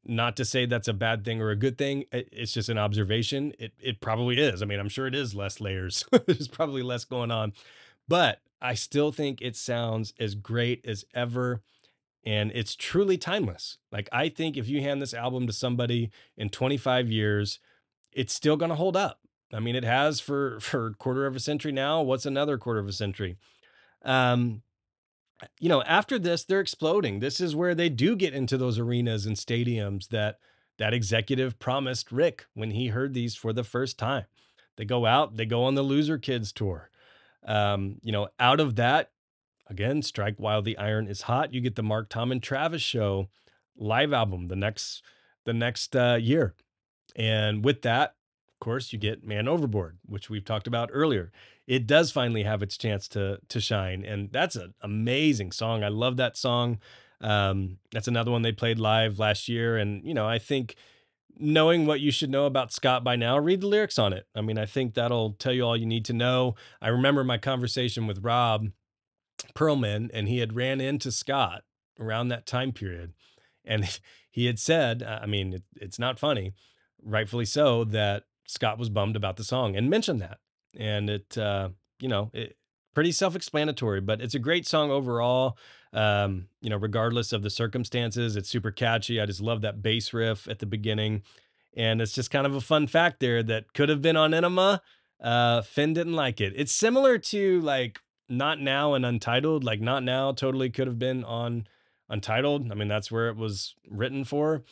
Not to say that's a bad thing or a good thing. It's just an observation. It probably is. I mean, I'm sure it is less layers. There's probably less going on, but I still think it sounds as great as ever. And it's truly timeless. Like, I think if you hand this album to somebody in 25 years, it's still going to hold up. I mean, it has for a quarter of a century now. What's another quarter of a century? Um, After this, they're exploding. This is where they do get into those arenas and stadiums that executive promised Rick when he heard these for the first time. They go out, they go on the Loser Kids tour. Out of that, again, Strike While the Iron is Hot. You get the Mark Tom and Travis show live album the next year. And with that, of course, you get Man Overboard, which we've talked about earlier. It does finally have its chance to shine, and that's an amazing song. I love that song. That's another one they played live last year, and I think knowing what you should know about Scott by now, read the lyrics on it. I mean, I think that'll tell you all you need to know. I remember my conversation with Rob Perlman, and he had ran into Scott around that time period, and he had said, I mean, it's not funny, rightfully so, that Scott was bummed about the song and mentioned that. And it pretty self-explanatory, but it's a great song overall. Regardless of the circumstances, it's super catchy. I just love that bass riff at the beginning. And it's just kind of a fun fact there that could have been on Enema. Finn didn't like it. It's similar to like Not Now and Untitled. Like Not Now totally could have been on Untitled. I mean, that's where it was written for.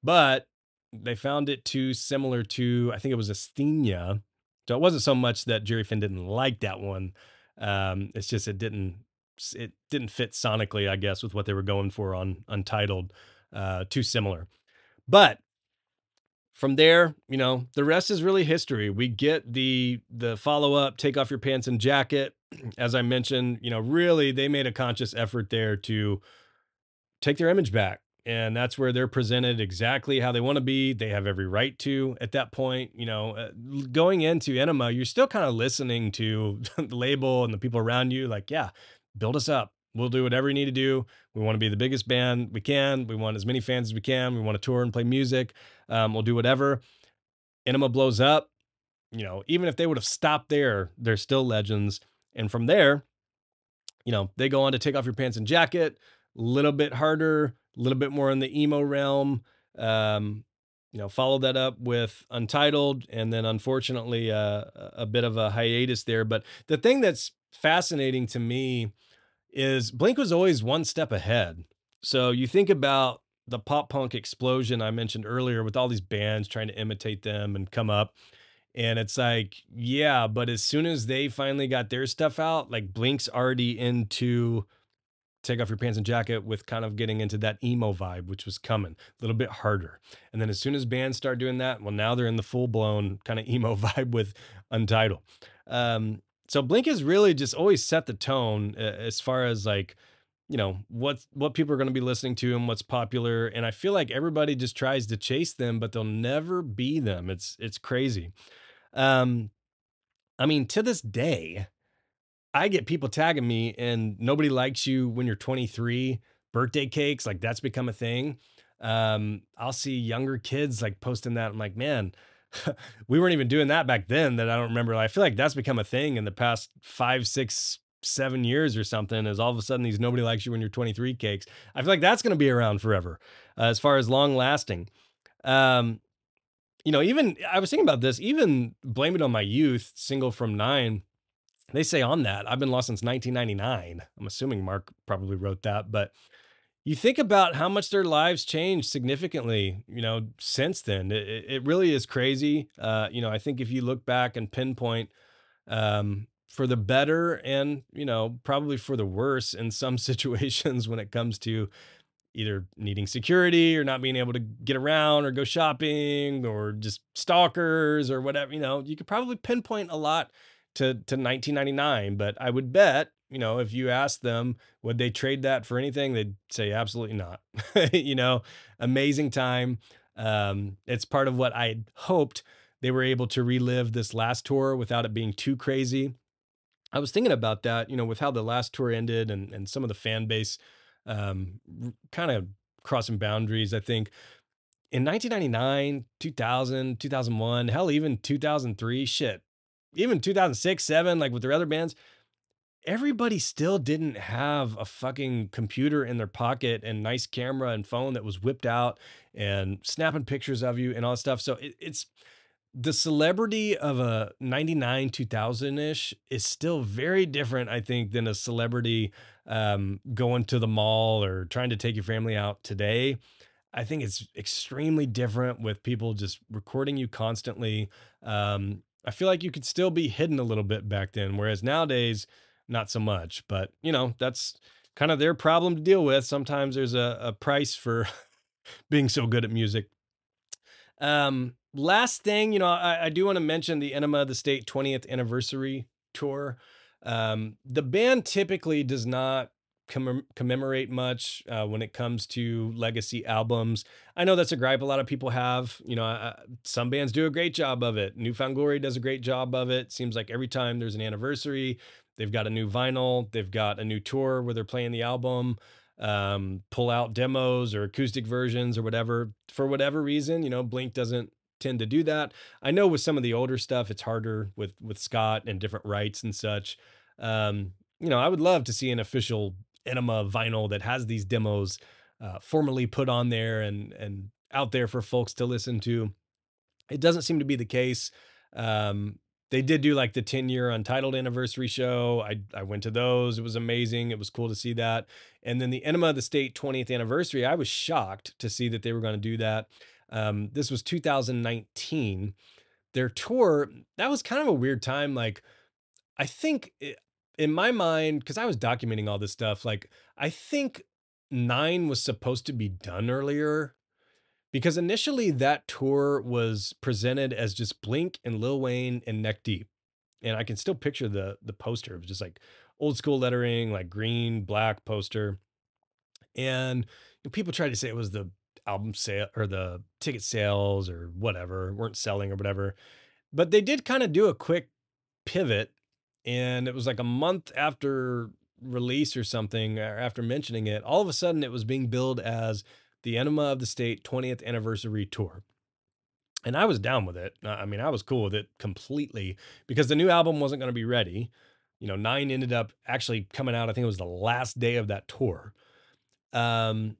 But they found it too similar to, I think it was Asthenia. So it wasn't so much that Jerry Finn didn't like that one. It's just it didn't fit sonically, I guess, with what they were going for on Untitled. Too similar. But from there, the rest is really history. We get the follow up, Take Off Your Pants and Jacket. As I mentioned, really they made a conscious effort there to take their image back. And that's where they're presented exactly how they want to be. They have every right to at that point. Going into Enema, you're still kind of listening to the label and the people around you, like, yeah, build us up. We'll do whatever you need to do. We want to be the biggest band we can. We want as many fans as we can. We want to tour and play music. We'll do whatever. Enema blows up. Even if they would have stopped there, they're still legends. And from there, they go on to Take Off Your Pants and Jacket, a little bit harder, a little bit more in the emo realm. Follow that up with Untitled, and then unfortunately, a bit of a hiatus there. But the thing that's fascinating to me is Blink was always one step ahead. So you think about the pop punk explosion I mentioned earlier with all these bands trying to imitate them and come up. And it's like, yeah, but as soon as they finally got their stuff out, like Blink's already into Take Off Your Pants and Jacket with kind of getting into that emo vibe, which was coming a little bit harder. And then as soon as bands start doing that, well, now they're in the full blown kind of emo vibe with Untitled. So Blink has really just always set the tone as far as like, what people are going to be listening to and what's popular. And I feel like everybody just tries to chase them, but they'll never be them. It's crazy. Um, I mean, to this day, I get people tagging me and nobody likes you when you're 23. Birthday cakes, like that's become a thing. I'll see younger kids like posting that. I'm like, man, we weren't even doing that back then that I don't remember. I feel like that's become a thing in the past 5, 6, 7 years or something, is all of a sudden these nobody likes you when you're 23 cakes. I feel like that's going to be around forever as far as long lasting. Um, even I was thinking about this, even Blame It on My Youth, single from Nine, they say on that, I've been lost since 1999. I'm assuming Mark probably wrote that, but you think about how much their lives changed significantly, since then. It really is crazy. I think if you look back and pinpoint for the better and, probably for the worse in some situations when it comes to either needing security or not being able to get around or go shopping or just stalkers or whatever, you could probably pinpoint a lot to 1999. But I would bet, if you ask them, would they trade that for anything? They'd say absolutely not. Amazing time. It's part of what I hoped they were able to relive this last tour without it being too crazy. I was thinking about that, with how the last tour ended and some of the fan base kind of crossing boundaries. I think in 1999, 2000, 2001, hell, even 2003, shit, even 2006, 7, like with their other bands, everybody still didn't have a fucking computer in their pocket and nice camera and phone that was whipped out and snapping pictures of you and all that stuff. So it's the celebrity of a 99 2000-ish is still very different, I think, than a celebrity going to the mall or trying to take your family out today. I think it's extremely different with people just recording you constantly. I feel like you could still be hidden a little bit back then, whereas nowadays, not so much. But that's kind of their problem to deal with. Sometimes there's a price for being so good at music. Last thing, I do want to mention the Enema the State 20th anniversary tour. The band typically does not commemorate much when it comes to legacy albums. I know that's a gripe a lot of people have. Some bands do a great job of it. Newfound Glory does a great job of it. Seems like every time there's an anniversary, they've got a new vinyl, they've got a new tour where they're playing the album, pull out demos or acoustic versions or whatever. For whatever reason, Blink doesn't tend to do that. I know with some of the older stuff, it's harder with Scott and different rights and such. I would love to see an official Enema vinyl that has these demos formally put on there and out there for folks to listen to. It doesn't seem to be the case. They did do like the 10-year Untitled anniversary show. I went to those. It was amazing. It was cool to see that. And then the Enema of the State 20th anniversary, I was shocked to see that they were going to do that. This was 2019. Their tour, that was kind of a weird time. Like, I think in my mind, because I was documenting all this stuff, like, I think Nine was supposed to be done earlier because initially that tour was presented as just Blink and Lil Wayne and Neck Deep. And I can still picture the poster. It was just like old school lettering, like green, black poster. And people tried to say it was the album sale or the ticket sales or whatever, weren't selling or whatever. But they did kind of do a quick pivot. And it was like a month after release or something, or after mentioning it, all of a sudden it was being billed as the Enema of the State 20th anniversary tour. And I was down with it. I mean, I was cool with it completely because the new album wasn't going to be ready. Nine ended up actually coming out, I think it was the last day of that tour. Um,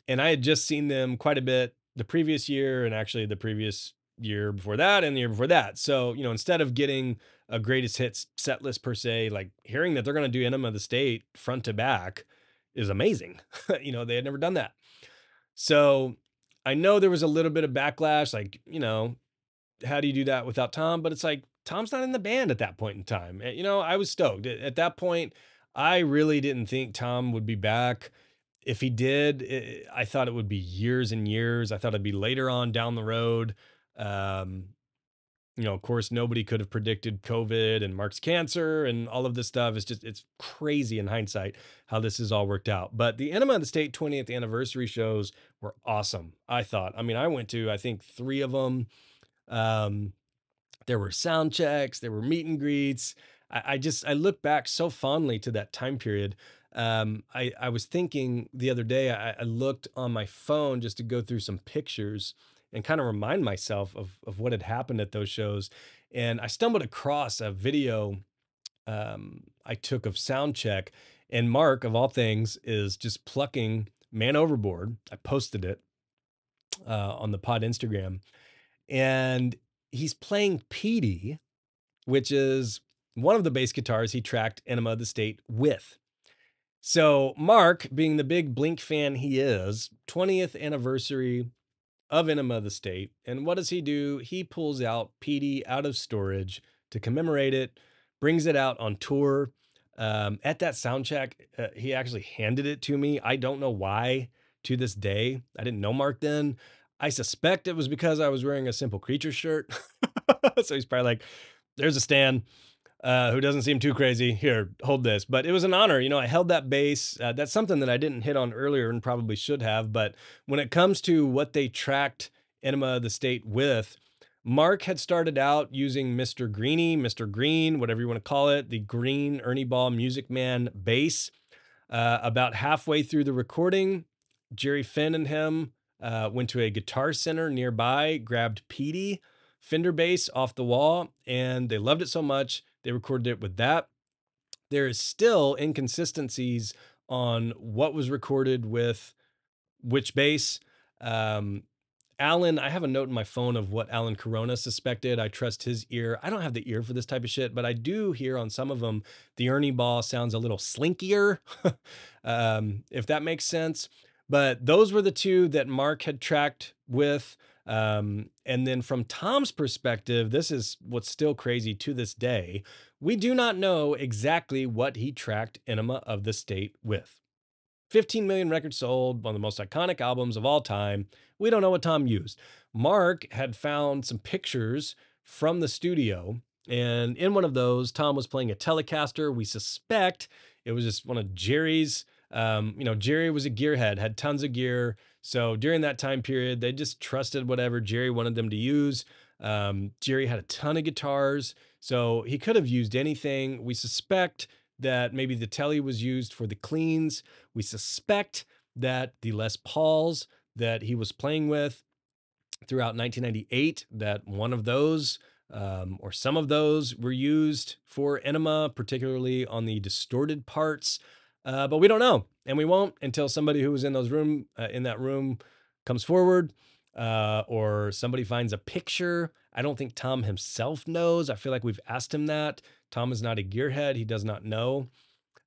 and I had just seen them quite a bit the previous year and actually the previous year before that and the year before that. So, instead of getting a greatest hits set list per se, like hearing that they're going to do Enema of the State front to back is amazing. They had never done that. So I know there was a little bit of backlash, like, how do you do that without Tom? But it's like, Tom's not in the band at that point in time. I was stoked. At that point, I really didn't think Tom would be back. If he did, I thought it would be years and years. I thought it'd be later on down the road. Um, of course, nobody could have predicted COVID and Mark's cancer and all of this stuff. It's crazy in hindsight how this has all worked out. But the Enema of the State 20th anniversary shows were awesome, I thought. I mean, I went to, I think, 3 of them. Um, there were sound checks, there were meet and greets. I look back so fondly to that time period. I was thinking the other day, I looked on my phone just to go through some pictures and kind of remind myself of what had happened at those shows. And I stumbled across a video I took of sound check, and Mark, of all things, is just plucking Man Overboard. I posted it on the pod Instagram, and he's playing Petey, which is one of the bass guitars he tracked Enema of the State with. So Mark, being the big Blink fan he is, 20th anniversary of Enema of the State. And what does he do? He pulls out Petey out of storage to commemorate it, brings it out on tour. At that sound check, he actually handed it to me. I don't know why to this day. I didn't know Mark then. I suspect it was because I was wearing a Simple Creature shirt. So he's probably like, there's a Stan who doesn't seem too crazy. Here, hold this. But it was an honor. I held that bass. That's something that I didn't hit on earlier and probably should have. But when it comes to what they tracked Enema of the State with, Mark had started out using Mr. Greeny, Mr. Green, whatever you want to call it, the green Ernie Ball Music Man bass. About halfway through the recording, Jerry Finn and him went to a guitar center nearby, grabbed Petey Fender bass off the wall, and they loved it so much they recorded it with that. There is still inconsistencies on what was recorded with which bass. Um, Alan, I have a note in my phone of what Alan Corona suspected. I trust his ear. I don't have the ear for this type of shit, but I do hear on some of them the Ernie ball sounds a little slinkier, if that makes sense. But those were the two that Mark had tracked with. And then from Tom's perspective, this is what's still crazy to this day. We do not know exactly what he tracked Enema of the State with. 15 million records sold, one of the most iconic albums of all time. We don't know what Tom used. Mark had found some pictures from the studio, and in one of those, Tom was playing a Telecaster. We suspect it was just one of Jerry's. Jerry was a gearhead, had tons of gear. So during that time period, they just trusted whatever Jerry wanted them to use. Jerry had a ton of guitars, so he could have used anything. We suspect that maybe the Telly was used for the cleans. We suspect that the Les Pauls that he was playing with throughout 1998, that one of those or some of those were used for Enema, particularly on the distorted parts. But we don't know, and we won't until somebody who was in that room comes forward, or somebody finds a picture. I don't think Tom himself knows. I feel like we've asked him that. Tom is not a gearhead. He does not know.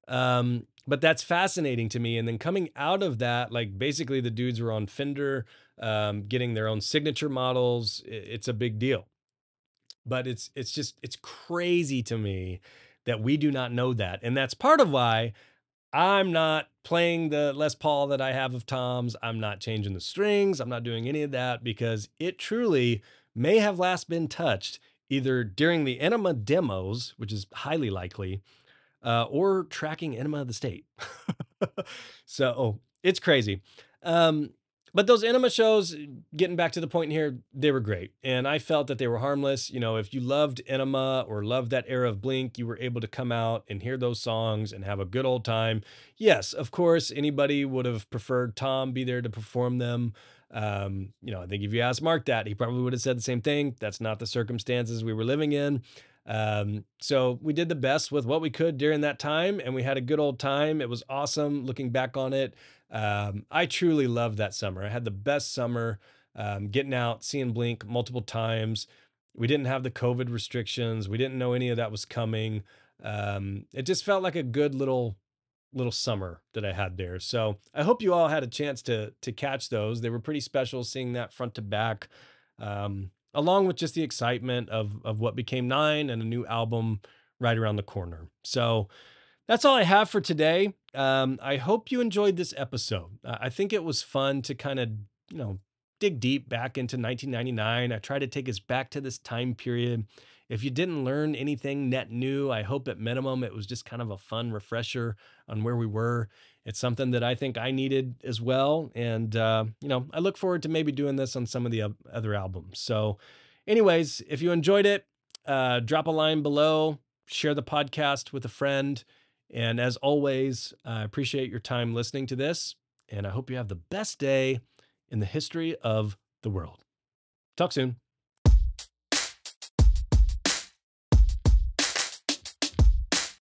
But that's fascinating to me. And then coming out of that, like basically the dudes were on Fender, getting their own signature models. It's a big deal. But it's crazy to me that we do not know that. And that's part of why I'm not playing the Les Paul that I have of Tom's. I'm not changing the strings. I'm not doing any of that because it truly may have last been touched either during the Enema demos, which is highly likely, or tracking Enema of the State. So it's crazy. But those Enema shows, getting back to the point here, they were great. And I felt that they were harmless. You know, if you loved Enema or loved that era of Blink, you were able to come out and hear those songs and have a good old time. Yes, of course, anybody would have preferred Tom be there to perform them. I think if you asked Mark that, he probably would have said the same thing. That's not the circumstances we were living in. So we did the best with what we could during that time, and we had a good old time. It was awesome looking back on it. I truly loved that summer. I had the best summer, getting out, seeing Blink multiple times. We didn't have the COVID restrictions. We didn't know any of that was coming. It just felt like a good little summer that I had there. So I hope you all had a chance to catch those. They were pretty special seeing that front to back. Along with just the excitement of what became Nine and a new album right around the corner. So that's all I have for today. I hope you enjoyed this episode. I think it was fun to kind of, dig deep back into 1999. I try to take us back to this time period. If you didn't learn anything net new, I hope at minimum it was just kind of a fun refresher on where we were. It's something that I think I needed as well. And, I look forward to maybe doing this on some of the other albums. So, anyways, if you enjoyed it, drop a line below, share the podcast with a friend. And as always, I appreciate your time listening to this. And I hope you have the best day in the history of the world. Talk soon.